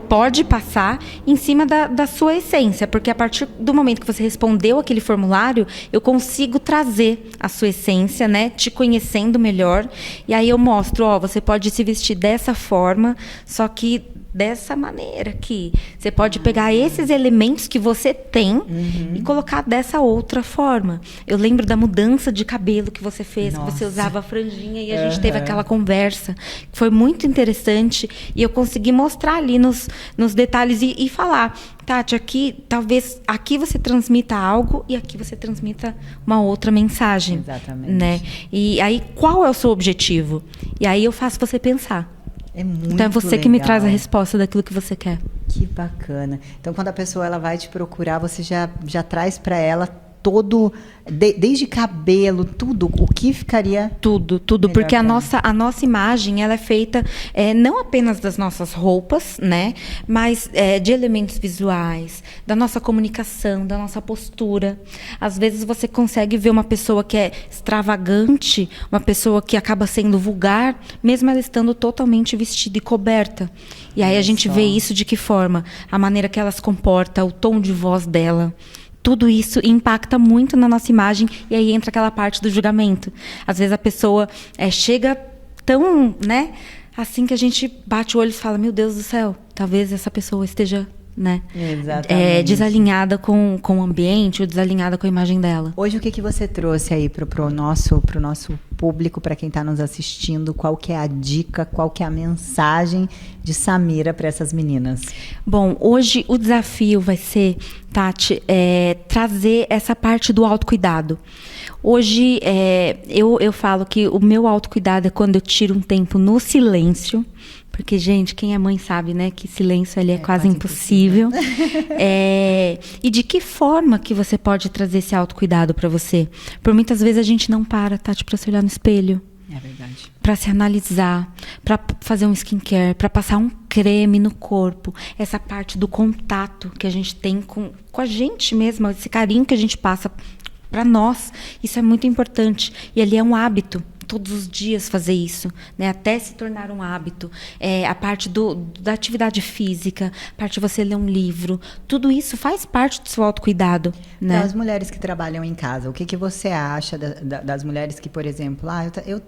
pode passar em cima da sua essência, porque a partir do momento que você respondeu aquele formulário, eu consigo trazer a sua essência, né, te conhecendo melhor, e aí eu mostro, você pode se vestir dessa forma, só que dessa maneira aqui. Você pode pegar esses elementos que você tem e colocar dessa outra forma. Eu lembro da mudança de cabelo que você fez, que você usava a franjinha e a gente teve aquela conversa, que foi muito interessante, e eu consegui mostrar ali nos detalhes e falar, Tati, aqui, talvez aqui você transmita algo e aqui você transmita uma outra mensagem. Exatamente. Né? E aí, qual é o seu objetivo? E aí eu faço você pensar. É muito Então é você que me traz a resposta daquilo que você quer. Que bacana. Então, quando a pessoa ela vai te procurar, você já traz para ela todo, desde cabelo, tudo, o que ficaria... Tudo, porque a nossa imagem, ela é feita não apenas das nossas roupas, né? Mas de elementos visuais, da nossa comunicação, da nossa postura. Às vezes você consegue ver uma pessoa que é extravagante, uma pessoa que acaba sendo vulgar, mesmo ela estando totalmente vestida e coberta. E aí a gente vê isso de que forma? A maneira que ela se comporta, o tom de voz dela. Tudo isso impacta muito na nossa imagem e aí entra aquela parte do julgamento. Às vezes a pessoa chega tão, né, assim que a gente bate o olho e fala, meu Deus do céu, talvez essa pessoa esteja, né, desalinhada com o ambiente ou desalinhada com a imagem dela. Hoje, o que você trouxe aí pro nosso público, para quem está nos assistindo? Qual que é a dica, qual que é a mensagem de Samira para essas meninas? Bom, hoje o desafio vai ser, Tati, trazer essa parte do autocuidado. Hoje, eu falo que o meu autocuidado é quando eu tiro um tempo no silêncio. Porque, gente, quem é mãe sabe, né? Que silêncio ali é quase impossível. E de que forma que você pode trazer esse autocuidado para você? Por muitas vezes a gente não para, Tati, para se olhar no espelho. É verdade. Para se analisar, para fazer um skincare, para passar um creme no corpo. Essa parte do contato que a gente tem com a gente mesma, esse carinho que a gente passa para nós. Isso é muito importante. E ali é um hábito. Todos os dias fazer isso, né? Até se tornar um hábito. A parte da atividade física, a parte de você ler um livro, tudo isso faz parte do seu autocuidado, né? Para as mulheres que trabalham em casa, o que você acha das mulheres que, por exemplo, eu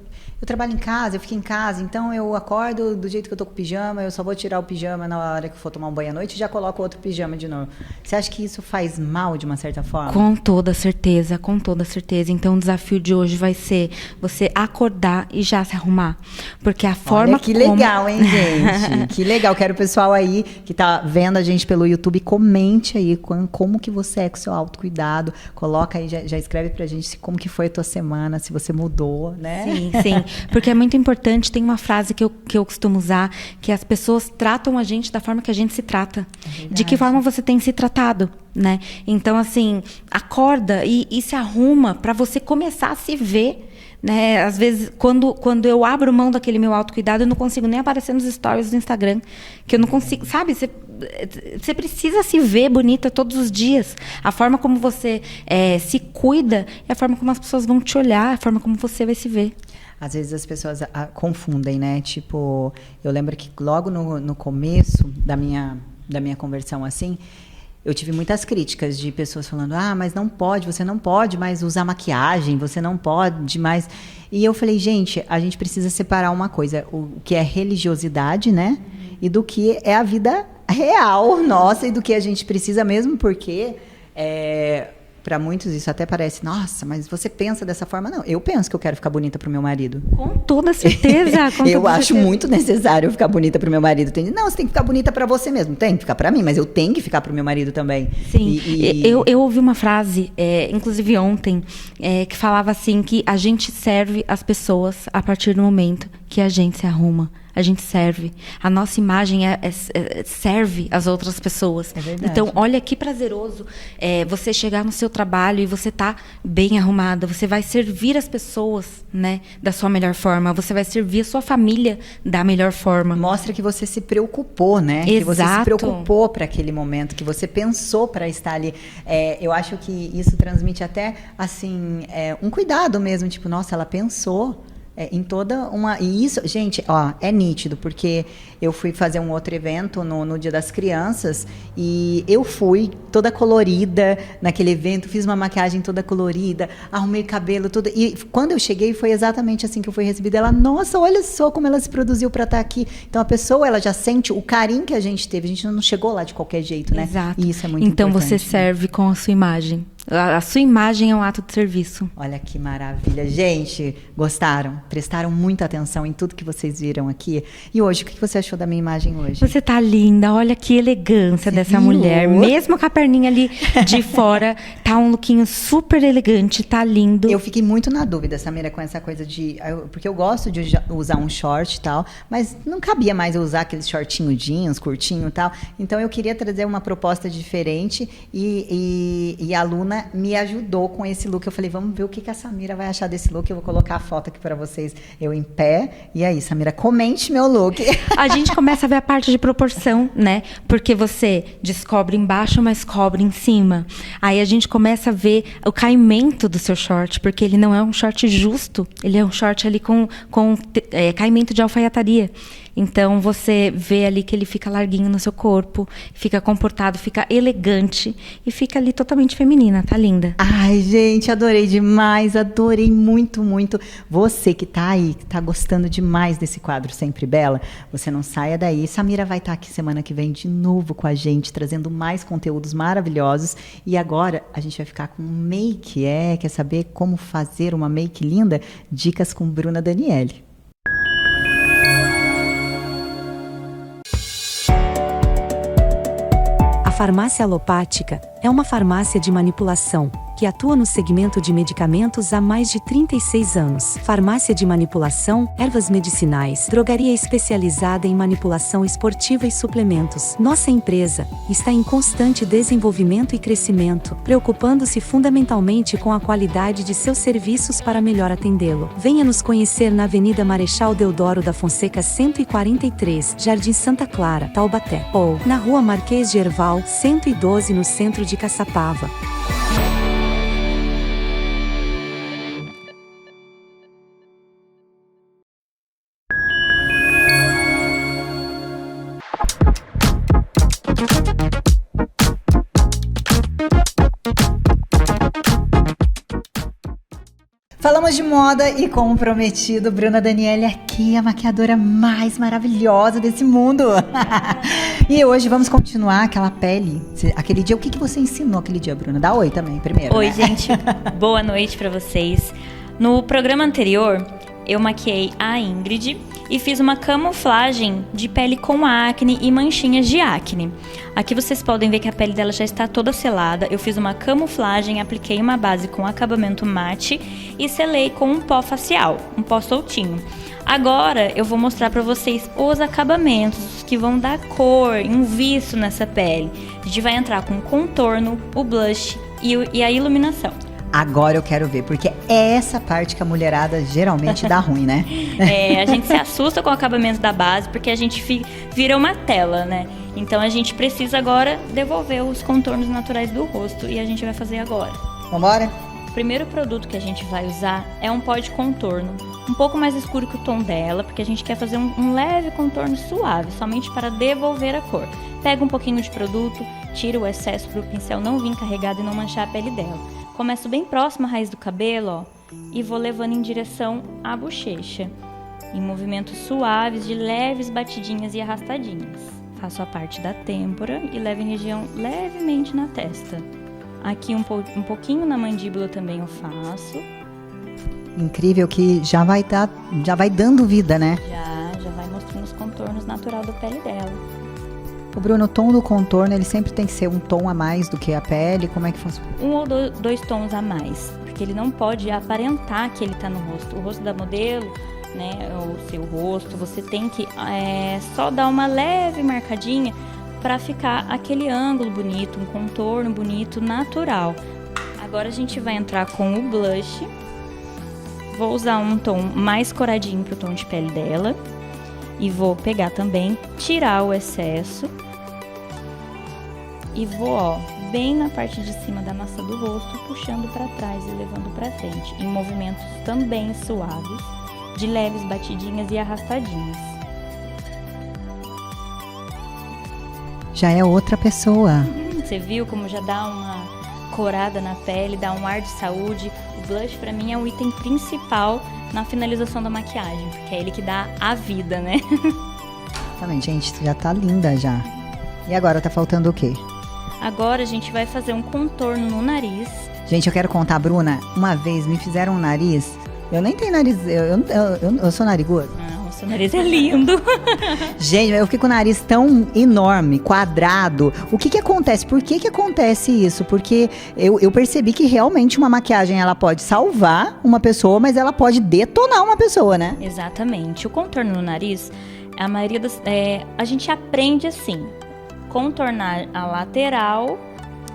trabalho em casa, eu fico em casa, então eu acordo do jeito que eu tô com o pijama, eu só vou tirar o pijama na hora que for tomar um banho à noite e já coloco outro pijama de novo. Você acha que isso faz mal de uma certa forma? Com toda certeza, com toda certeza. Então o desafio de hoje vai ser você acordar e já se arrumar. Porque a forma que legal, hein, gente? Que legal. Quero o pessoal aí que tá vendo a gente pelo YouTube, comente aí como que você é com o seu autocuidado. Coloca aí, já escreve pra gente como que foi a tua semana, se você mudou, né? Sim. Porque é muito importante, tem uma frase que eu costumo usar, que as pessoas tratam a gente da forma que a gente se trata. De que forma você tem se tratado, né? Então, assim, acorda e se arruma para você começar a se ver, né? Às vezes, quando eu abro mão daquele meu autocuidado, eu não consigo nem aparecer nos stories do Instagram. Que eu não consigo, sabe? Você precisa se ver bonita todos os dias. A forma como você se cuida é a forma como as pessoas vão te olhar, é a forma como você vai se ver. Às vezes as pessoas confundem, né? Tipo, eu lembro que logo no começo da minha conversão, assim, eu tive muitas críticas de pessoas falando, mas você não pode mais usar maquiagem, você não pode mais... E eu falei, gente, a gente precisa separar uma coisa, o que é religiosidade, né? E do que é a vida real nossa e do que a gente precisa mesmo, porque... Para muitos isso até parece, nossa, mas você pensa dessa forma? Não, eu penso que eu quero ficar bonita pro meu marido. Com toda certeza. Eu acho muito necessário ficar bonita pro meu marido. Não, você tem que ficar bonita para você mesmo. Tem que ficar para mim, mas eu tenho que ficar pro meu marido também. Sim, eu ouvi uma frase, inclusive ontem, que falava assim, que a gente serve as pessoas a partir do momento que a gente se arruma. A gente serve. A nossa imagem serve as outras pessoas. É verdade. Então, olha que prazeroso você chegar no seu trabalho e você tá bem arrumada. Você vai servir as pessoas, né, da sua melhor forma. Você vai servir a sua família da melhor forma. Mostra que você se preocupou, né? Exato. Que você se preocupou para aquele momento, que você pensou para estar ali. Eu acho que isso transmite até, assim, um cuidado mesmo. Tipo, nossa, ela pensou... em toda uma... E isso, gente, é nítido, porque eu fui fazer um outro evento no Dia das Crianças e eu fui toda colorida naquele evento, fiz uma maquiagem toda colorida, arrumei cabelo, tudo. E quando eu cheguei, foi exatamente assim que eu fui recebida. Ela, nossa, olha só como ela se produziu para estar aqui. Então, a pessoa, ela já sente o carinho que a gente teve. A gente não chegou lá de qualquer jeito, né? Exato. E isso é muito então, importante. você serve com a sua imagem. A sua imagem é um ato de serviço. Olha que maravilha. Gente, gostaram? Prestaram muita atenção em tudo que vocês viram aqui? E hoje, o que você achou da minha imagem hoje? Você tá linda, olha que elegância dessa mulher. Mesmo com a perninha ali de fora, tá um lookinho super elegante, tá lindo. Eu fiquei muito na dúvida, Samira, com essa coisa de... Porque eu gosto de usar um short e tal, mas não cabia mais eu usar aqueles shortinho jeans, curtinho e tal. Então eu queria trazer uma proposta diferente e a Luna me ajudou com esse look. Eu falei, vamos ver o que a Samira vai achar desse look. Eu vou colocar a foto aqui para vocês, eu em pé. E aí, Samira, comente meu look. A gente começa a ver a parte de proporção, né? Porque você descobre embaixo, mas cobre em cima. Aí a gente começa a ver o caimento do seu short, porque ele não é um short justo. Ele é um short ali com caimento de alfaiataria. Então, você vê ali que ele fica larguinho no seu corpo, fica comportado, fica elegante e fica ali totalmente feminina, tá linda. Ai, gente, adorei demais, adorei muito, muito. Você que tá aí, que tá gostando demais desse quadro Sempre Bela, você não saia daí. Samira vai estar aqui semana que vem de novo com a gente, trazendo mais conteúdos maravilhosos. E agora, a gente vai ficar com um make, quer saber como fazer uma make linda? Dicas com Bruna Daniele. A farmácia alopática é uma farmácia de manipulação que atua no segmento de medicamentos há mais de 36 anos. Farmácia de manipulação, ervas medicinais, drogaria especializada em manipulação esportiva e suplementos. Nossa empresa está em constante desenvolvimento e crescimento, preocupando-se fundamentalmente com a qualidade de seus serviços para melhor atendê-lo. Venha nos conhecer na Avenida Marechal Deodoro da Fonseca 143, Jardim Santa Clara, Taubaté, ou na Rua Marquês de Herval, 112, no centro de Caçapava. Falamos de moda e, como prometido, Bruna Daniele aqui, a maquiadora mais maravilhosa desse mundo. E hoje vamos continuar aquela pele. Aquele dia, o que você ensinou aquele dia, Bruna? Dá oi também, primeiro. Oi, né? gente. Boa noite pra vocês. No programa anterior, eu maquiei a Ingrid e fiz uma camuflagem de pele com acne e manchinhas de acne. Aqui vocês podem ver que a pele dela já está toda selada. Eu fiz uma camuflagem, apliquei uma base com acabamento mate e selei com um pó facial, um pó soltinho. Agora eu vou mostrar para vocês os acabamentos que vão dar cor, um viço nessa pele. A gente vai entrar com o contorno, o blush e a iluminação. Agora eu quero ver, porque é essa parte que a mulherada geralmente dá ruim, né? A gente se assusta com o acabamento da base, porque a gente vira uma tela, né? Então a gente precisa agora devolver os contornos naturais do rosto, e a gente vai fazer agora. Vambora? O primeiro produto que a gente vai usar é um pó de contorno, um pouco mais escuro que o tom dela, porque a gente quer fazer um leve contorno suave, somente para devolver a cor. Pega um pouquinho de produto, tira o excesso para o pincel não vir carregado e não manchar a pele dela. Começo bem próximo à raiz do cabelo, ó, e vou levando em direção à bochecha, em movimentos suaves de leves batidinhas e arrastadinhas. Faço a parte da têmpora e levo em região levemente na testa. Aqui um pouquinho na mandíbula também eu faço. Incrível que já vai dando vida, né? Já vai mostrando os contornos naturais da pele dela. O Bruno, o tom do contorno, ele sempre tem que ser um tom a mais do que a pele? Como é que funciona? 1 ou 2 tons a mais, porque ele não pode aparentar que ele tá no rosto. O rosto da modelo, né, o seu rosto, você tem que só dar uma leve marcadinha para ficar aquele ângulo bonito, um contorno bonito, natural. Agora a gente vai entrar com o blush. Vou usar um tom mais coradinho pro tom de pele dela. E vou pegar também, tirar o excesso. E vou, ó, bem na parte de cima da massa do rosto, puxando para trás e levando para frente, em movimentos também suaves, de leves batidinhas e arrastadinhas. Já é outra pessoa. Você viu como já dá uma corada na pele, dá um ar de saúde. O blush para mim é o item principal na finalização da maquiagem, porque é ele que dá a vida, né? Também, gente, já tá linda já. E agora tá faltando o quê? Agora a gente vai fazer um contorno no nariz Gente, eu quero contar, Bruna, uma vez me fizeram um nariz. Eu nem tenho nariz, eu sou narigudo. Não, o seu nariz é lindo. Gente, eu fiquei com o nariz tão enorme, quadrado. O que acontece? Por que acontece isso? Porque eu percebi que realmente uma maquiagem, ela pode salvar uma pessoa, mas ela pode detonar uma pessoa, né? Exatamente. O contorno no nariz, a maioria a gente aprende assim, contornar a lateral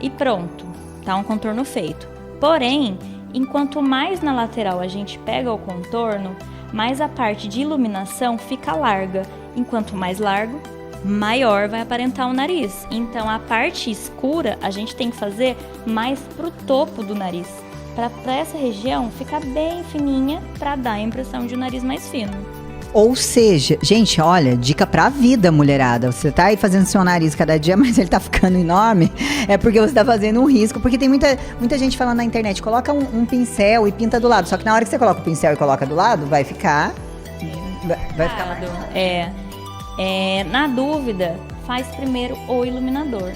e pronto, tá um contorno feito. Porém, enquanto mais na lateral a gente pega o contorno, mais a parte de iluminação fica larga. Enquanto mais largo, maior vai aparentar o nariz. Então a parte escura a gente tem que fazer mais pro topo do nariz, para essa região ficar bem fininha, para dar a impressão de um nariz mais fino. Ou seja, gente, olha, dica pra vida, mulherada. Você tá aí fazendo seu nariz cada dia, mas ele tá ficando enorme. É porque você tá fazendo um risco. Porque tem muita gente falando na internet, coloca um pincel e pinta do lado. Só que na hora que você coloca o pincel e coloca do lado, vai ficar... Vai ficar na dúvida, faz primeiro o iluminador.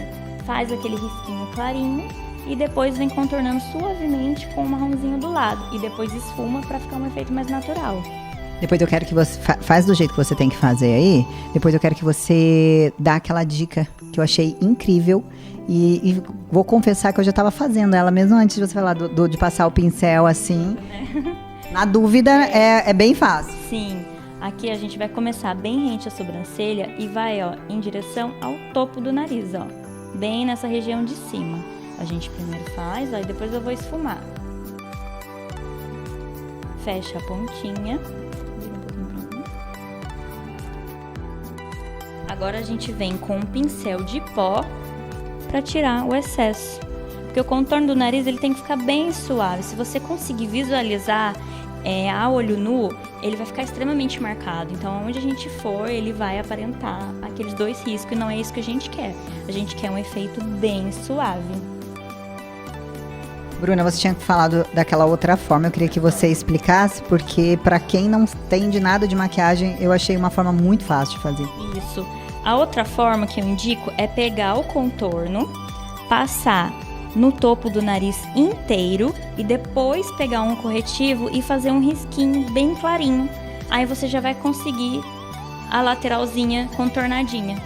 Faz aquele risquinho clarinho e depois vem contornando suavemente com o marronzinho do lado. E depois esfuma pra ficar um efeito mais natural. Depois eu quero que você faz do jeito que você tem que fazer aí. Depois eu quero que você dá aquela dica que eu achei incrível. E vou confessar que eu já estava fazendo ela mesmo antes de você falar de passar o pincel assim. Na dúvida é bem fácil. Sim. Aqui a gente vai começar bem rente a sobrancelha e vai, ó, em direção ao topo do nariz, ó. Bem nessa região de cima. A gente primeiro faz, ó, e depois eu vou esfumar. Fecha a pontinha. Agora a gente vem com um pincel de pó para tirar o excesso. Porque o contorno do nariz ele tem que ficar bem suave. Se você conseguir visualizar a olho nu, ele vai ficar extremamente marcado. Então, onde a gente for, ele vai aparentar aqueles dois riscos. E não é isso que a gente quer. A gente quer um efeito bem suave. Bruna, você tinha falado daquela outra forma. Eu queria que você explicasse, porque para quem não entende nada de maquiagem, eu achei uma forma muito fácil de fazer. Isso. A outra forma que eu indico é pegar o contorno, passar no topo do nariz inteiro e depois pegar um corretivo e fazer um risquinho bem clarinho. Aí você já vai conseguir a lateralzinha contornadinha.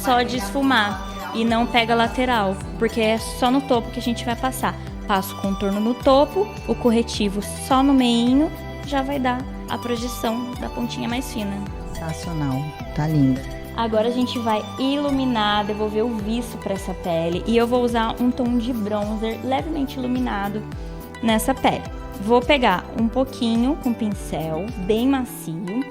Só de esfumar e não pega a lateral, porque é só no topo que a gente vai passar. Passa o contorno no topo, o corretivo só no meinho, já vai dar a projeção da pontinha mais fina. Sensacional, tá lindo. Agora a gente vai iluminar, devolver o viço para essa pele. E eu vou usar um tom de bronzer levemente iluminado nessa pele. Vou pegar um pouquinho com pincel, bem macio.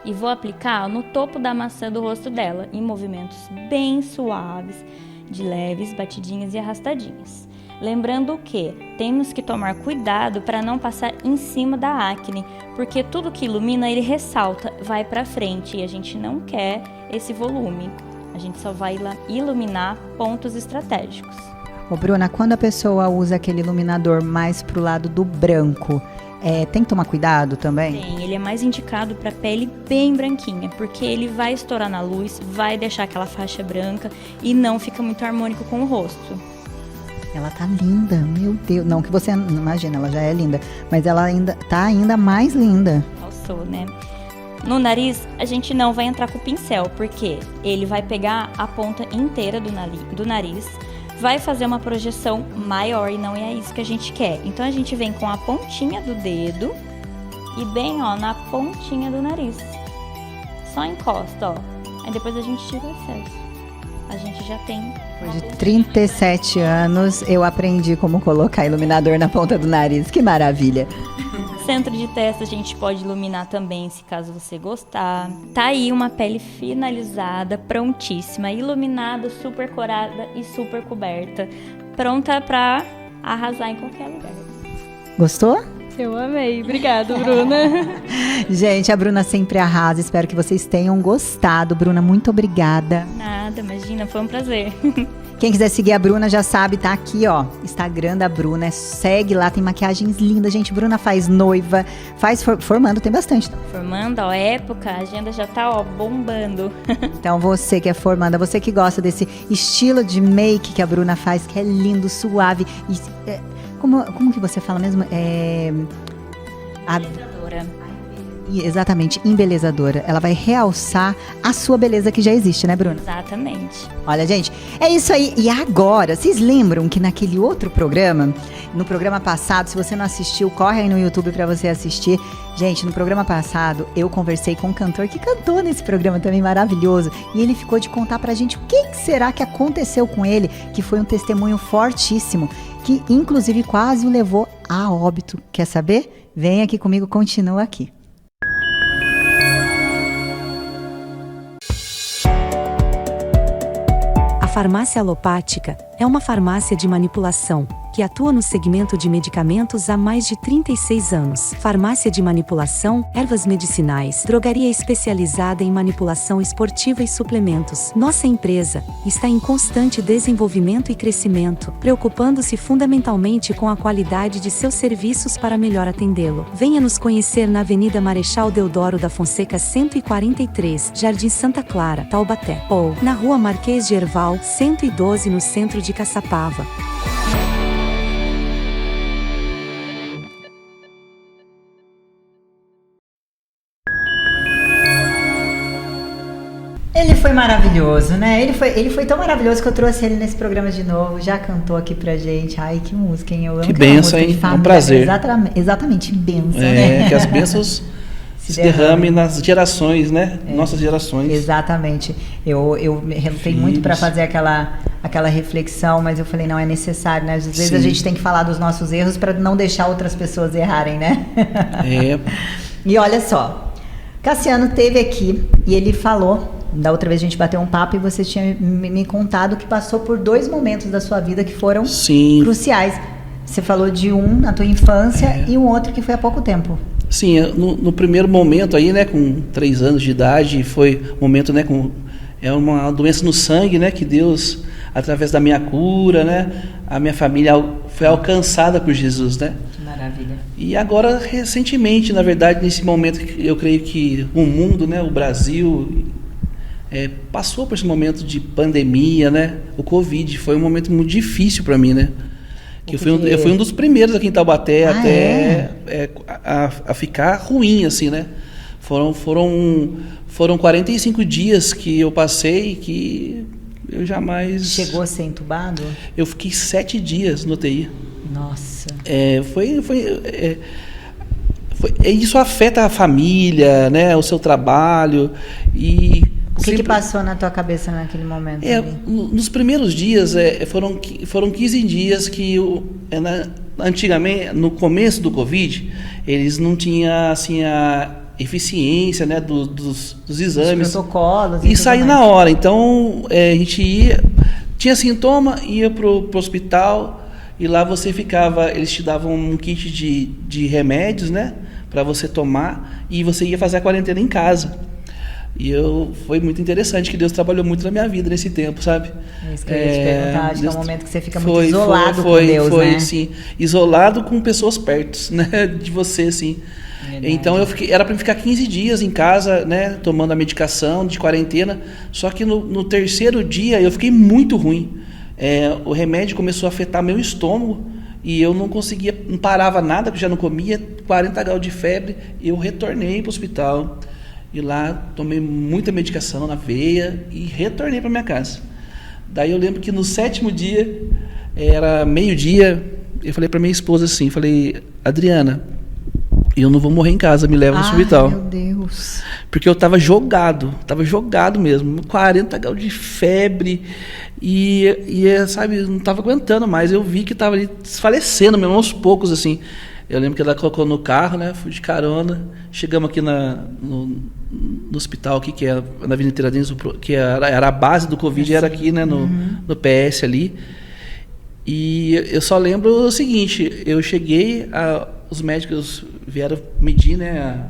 E vou aplicar no topo da maçã do rosto dela, em movimentos bem suaves, de leves batidinhas e arrastadinhas. Lembrando que temos que tomar cuidado para não passar em cima da acne, porque tudo que ilumina ele ressalta, vai para frente e a gente não quer esse volume. A gente só vai iluminar pontos estratégicos. Ô Bruna, quando a pessoa usa aquele iluminador mais pro lado do branco, tem que tomar cuidado também? Tem, ele é mais indicado para pele bem branquinha, porque ele vai estourar na luz, vai deixar aquela faixa branca e não fica muito harmônico com o rosto. Ela tá linda, meu Deus. Não que você não imagina, ela já é linda. Mas ela tá ainda mais linda. Passou, né? No nariz, a gente não vai entrar com o pincel, porque ele vai pegar a ponta inteira do nariz, vai fazer uma projeção maior e não é isso que a gente quer. Então a gente vem com a pontinha do dedo e bem, ó, na pontinha do nariz. Só encosta, ó. Aí depois a gente tira o excesso. A gente já tem... Depois de 37 anos, eu aprendi como colocar iluminador na ponta do nariz. Que maravilha! Centro de testa a gente pode iluminar também, se caso você gostar. Tá aí uma pele finalizada, prontíssima, iluminada, super corada e super coberta. Pronta pra arrasar em qualquer lugar. Gostou? Eu amei. Obrigada, Bruna. Gente, a Bruna sempre arrasa. Espero que vocês tenham gostado. Bruna, muito obrigada. Nada, imagina, foi um prazer. Quem quiser seguir a Bruna já sabe, tá aqui, ó. Instagram da Bruna. Segue lá, tem maquiagens lindas. Gente, Bruna faz noiva, faz formando, tem bastante. Formando, ó, época, a agenda já tá, ó, bombando. Então você que é formanda, você que gosta desse estilo de make que a Bruna faz, que é lindo, suave e como que você fala mesmo? Exatamente, embelezadora. Ela vai realçar a sua beleza que já existe, né, Bruna? Exatamente. Olha, gente, é isso aí. E agora, vocês lembram que naquele outro programa, no programa passado, se você não assistiu, corre aí no YouTube pra você assistir. Gente, no programa passado, eu conversei com um cantor que cantou nesse programa também maravilhoso. E ele ficou de contar pra gente o que será que aconteceu com ele, que foi um testemunho fortíssimo, que inclusive quase o levou a óbito. Quer saber? Vem aqui comigo, continua aqui. A farmácia alopática é uma farmácia de manipulação que atua no segmento de medicamentos há mais de 36 anos. Farmácia de manipulação, ervas medicinais, drogaria especializada em manipulação esportiva e suplementos. Nossa empresa está em constante desenvolvimento e crescimento, preocupando-se fundamentalmente com a qualidade de seus serviços para melhor atendê-lo. Venha nos conhecer na Avenida Marechal Deodoro da Fonseca 143, Jardim Santa Clara, Taubaté, ou na Rua Marquês de Herval, 112, no centro de Caçapava. Ele foi maravilhoso, né? Ele foi tão maravilhoso que eu trouxe ele nesse programa de novo. Já cantou aqui pra gente. Ai, que música, hein? Eu amo que benção, hein? É um prazer. Exatamente, benção, né? Que as bênçãos se derramem nas gerações, né? Nossas gerações. Exatamente. Eu relutei muito para fazer aquela reflexão, mas eu falei, não, é necessário, né? Às vezes a gente tem que falar dos nossos erros para não deixar outras pessoas errarem, né? E olha só, Cassiano esteve aqui e ele falou, da outra vez a gente bateu um papo e você tinha me contado que passou por 2 momentos da sua vida que foram cruciais. Você falou de um na tua infância e um outro que foi há pouco tempo. Sim, no primeiro momento aí, né, com 3 anos de idade, foi um momento, né, é uma doença no sangue, né, que Deus, através da minha cura, né, a minha família foi alcançada por Jesus, né. Que maravilha. E agora, recentemente, na verdade, nesse momento, eu creio que o mundo, né, o Brasil, passou por esse momento de pandemia, né, o Covid, foi um momento muito difícil para mim, né. Eu fui um dos primeiros aqui em Taubaté a ficar ruim, assim, né? Foram 45 dias que eu passei que eu jamais... Chegou a ser entubado? Eu fiquei 7 dias no UTI. Nossa. Isso afeta a família, né? O seu trabalho e... O que passou na tua cabeça naquele momento? Nos primeiros dias, foram 15 dias que antigamente, no começo do Covid, eles não tinham assim, a eficiência, né, dos exames. Os protocolos. E sair na hora. Então, a gente tinha sintoma, ia pro hospital e lá você ficava, eles te davam um kit de remédios, né, para você tomar e você ia fazer a quarentena em casa. E foi muito interessante, que Deus trabalhou muito na minha vida nesse tempo, sabe? É isso que eu ia te perguntar, acho que é um momento que você fica muito isolado com Deus, né? Foi, sim. Isolado com pessoas perto, né? De você, assim. Verdade. Então, era para ficar 15 dias em casa, né? Tomando a medicação de quarentena. Só que no terceiro dia, eu fiquei muito ruim. O remédio começou a afetar meu estômago. E eu não conseguia, não parava nada, porque já não comia, 40 graus de febre. Eu retornei para o hospital. E lá tomei muita medicação na veia e retornei para minha casa. Daí eu lembro que no 7º dia, era meio-dia, eu falei para minha esposa assim, falei, Adriana, eu não vou morrer em casa, me leva no hospital. Meu Deus. Porque eu estava jogado mesmo, 40 graus de febre e sabe, não estava aguentando mais. Eu vi que estava ali desfalecendo mesmo aos poucos, assim. Eu lembro que ela colocou no carro, né? Fui de carona. Chegamos aqui no hospital aqui, que é na Avenida Tiradentes, que era a base do Covid, era aqui, né? No PS ali. E eu só lembro o seguinte, eu cheguei, os médicos vieram medir, né?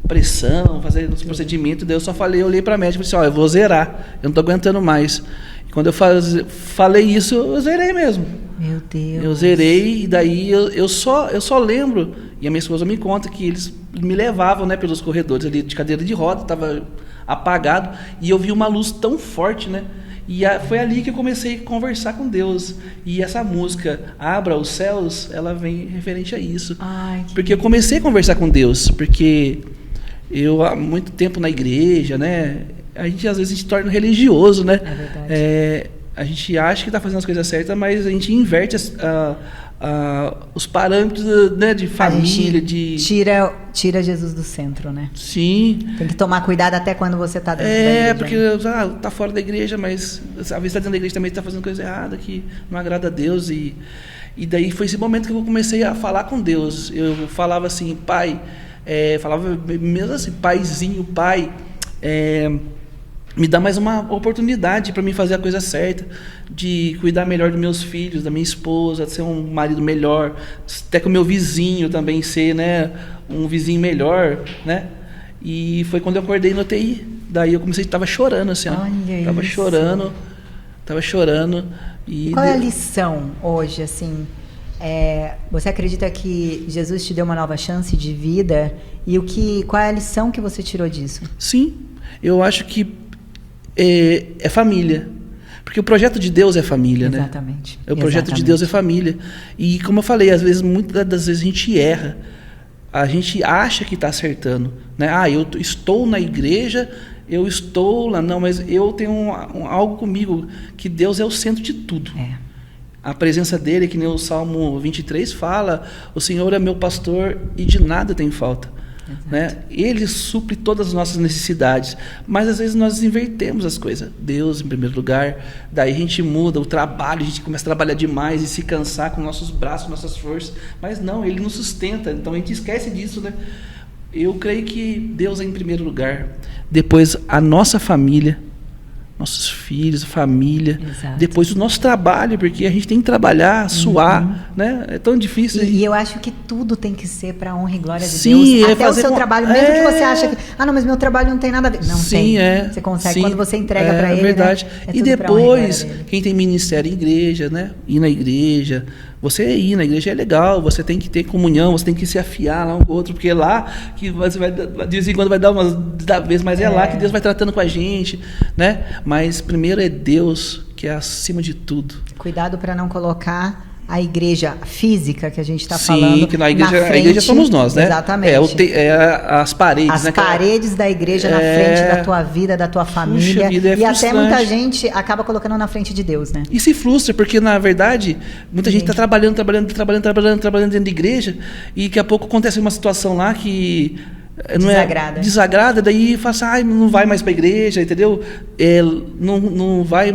A pressão, fazer os procedimentos, daí eu só olhei para a médica e falei assim, eu vou zerar, eu não estou aguentando mais. E quando eu falei isso, eu zerei mesmo. Meu Deus. Eu zerei e daí eu só lembro, e a minha esposa me conta que eles me levavam, né, pelos corredores ali de cadeira de roda, estava apagado, e eu vi uma luz tão forte, né? E foi ali que eu comecei a conversar com Deus. E essa música, Abra os Céus, ela vem referente a isso. Ai, porque eu comecei a conversar com Deus, porque eu há muito tempo na igreja, né? A gente às vezes se torna religioso, né? É verdade. A gente acha que está fazendo as coisas certas, mas a gente inverte os parâmetros, né, de família, de... Tira Jesus do centro, né? Sim. Tem que tomar cuidado até quando você está dentro da igreja. Porque tá fora da igreja, mas às vezes tá dentro da igreja também está fazendo coisa errada, que não agrada a Deus. E daí foi esse momento que eu comecei a falar com Deus. Eu falava assim, Pai, falava mesmo assim, Paizinho, Pai, me dá mais uma oportunidade para mim fazer a coisa certa, de cuidar melhor dos meus filhos, da minha esposa, de ser um marido melhor, até com o meu vizinho também ser, né, um vizinho melhor, né? E foi quando eu acordei no UTI. Daí eu comecei, estava chorando assim, tava chorando. E qual é a lição hoje, assim? Você acredita que Jesus te deu uma nova chance de vida? E qual é a lição que você tirou disso? Sim, eu acho que é família. Porque o projeto de Deus é família, Exatamente. né? O projeto de Deus é família. E como eu falei, às vezes, muitas das vezes a gente erra. A gente acha que está acertando, né? Eu estou na igreja, eu estou lá. Não, mas eu tenho algo comigo, que Deus é o centro de tudo. A presença dele, que nem o Salmo 23 fala, o Senhor é meu pastor e de nada tem falta. Né? Ele supre todas as nossas necessidades, mas às vezes nós invertemos as coisas. Deus em primeiro lugar, daí a gente muda o trabalho, a gente começa a trabalhar demais e se cansar com nossos braços, nossas forças, mas não, Ele nos sustenta, então a gente esquece disso, né? Eu creio que Deus é em primeiro lugar, depois a nossa família, nossos filhos, família, Exato. Depois o nosso trabalho, porque a gente tem que trabalhar, suar, né? É tão difícil. E eu acho que tudo tem que ser para honra e glória de Sim, Deus. Até o seu trabalho, mesmo que você acha que, não, mas meu trabalho não tem nada a ver. Não tem. Você consegue, quando você entrega para ele, verdade. Né? E depois, quem tem ministério em igreja, né? Ir na igreja, você ir na igreja é legal, você tem que ter comunhão, você tem que se afiar lá um com o outro, porque é lá que você vai, de vez em quando vai dar umas da vez, mas é lá que Deus vai tratando com a gente, né? Mas primeiro é Deus, que é acima de tudo. Cuidado para não colocar a igreja física que a gente está falando. Sim, que a frente, igreja somos nós, né? Exatamente. As paredes. As né? paredes da igreja na frente da tua vida, da tua família. Vida, e até muita gente acaba colocando na frente de Deus, né? E se frustra, porque na verdade, muita gente está trabalhando dentro da igreja, e daqui a pouco acontece uma situação lá que desagrada, daí fala assim, não vai mais para a igreja, entendeu? Não vai,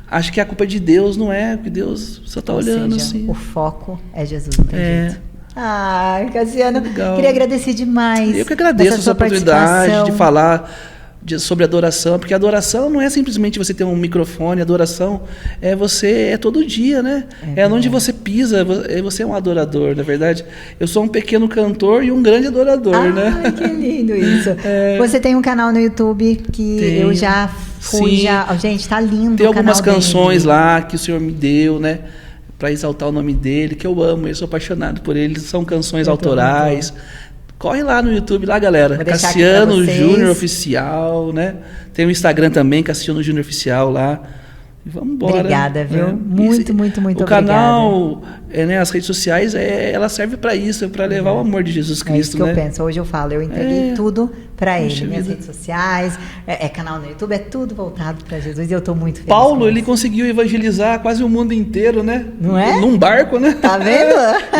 acho que a culpa é de Deus, não é, porque Deus só está olhando assim. O foco é Jesus, não tem jeito. Cassiano, legal. Queria agradecer demais. Eu que agradeço essa oportunidade de falar sobre adoração, porque adoração não é simplesmente você ter um microfone, adoração é todo dia, né? Onde você pisa, você é um adorador, na verdade. Eu sou um pequeno cantor e um grande adorador, né? Que lindo isso. Você tem um canal no YouTube que eu já fui, gente, tá lindo. Tem algumas canções lá que o Senhor me deu, né? Para exaltar o nome dele, que eu amo, eu sou apaixonado por ele, são canções autorais. Corre lá no YouTube, lá, galera. Cassiano Júnior Oficial, né? Tem o Instagram também, Cassiano Júnior Oficial lá. E vamos embora. Obrigada, viu? Muito obrigada. O canal, as redes sociais, ela serve para isso, para levar o amor de Jesus Cristo. É isso que eu penso. Hoje eu falo, eu entreguei tudo para ele. Minhas redes sociais, canal no YouTube, é tudo voltado para Jesus. E eu estou muito feliz. Paulo, ele conseguiu evangelizar quase o mundo inteiro, né? Não é? Num barco, né? Tá vendo?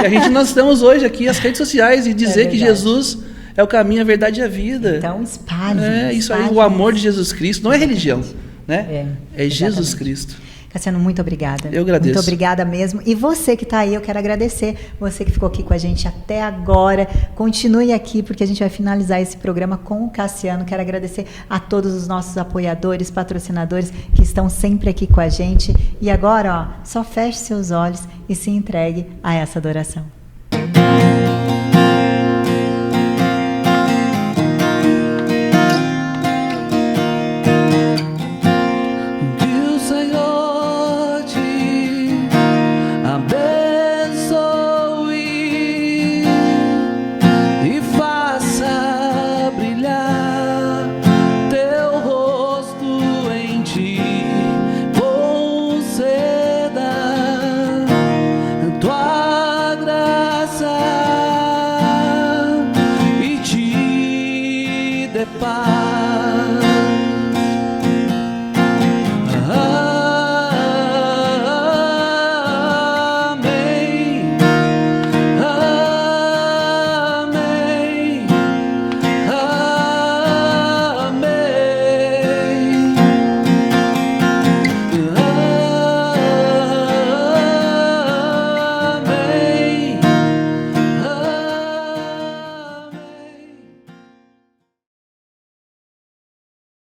E nós estamos hoje aqui, as redes sociais, e dizer que Jesus é o caminho, a verdade e a vida. Então espalhe. Isso aí, o amor de Jesus Cristo, não é religião. Né? É Jesus Cristo. Cassiano, muito obrigada. Eu agradeço. Muito obrigada mesmo. E você que está aí, eu quero agradecer. Você que ficou aqui com a gente até agora. Continue aqui, porque a gente vai finalizar esse programa com o Cassiano. Quero agradecer a todos os nossos apoiadores, patrocinadores que estão sempre aqui com a gente. E agora, só feche seus olhos e se entregue a essa adoração.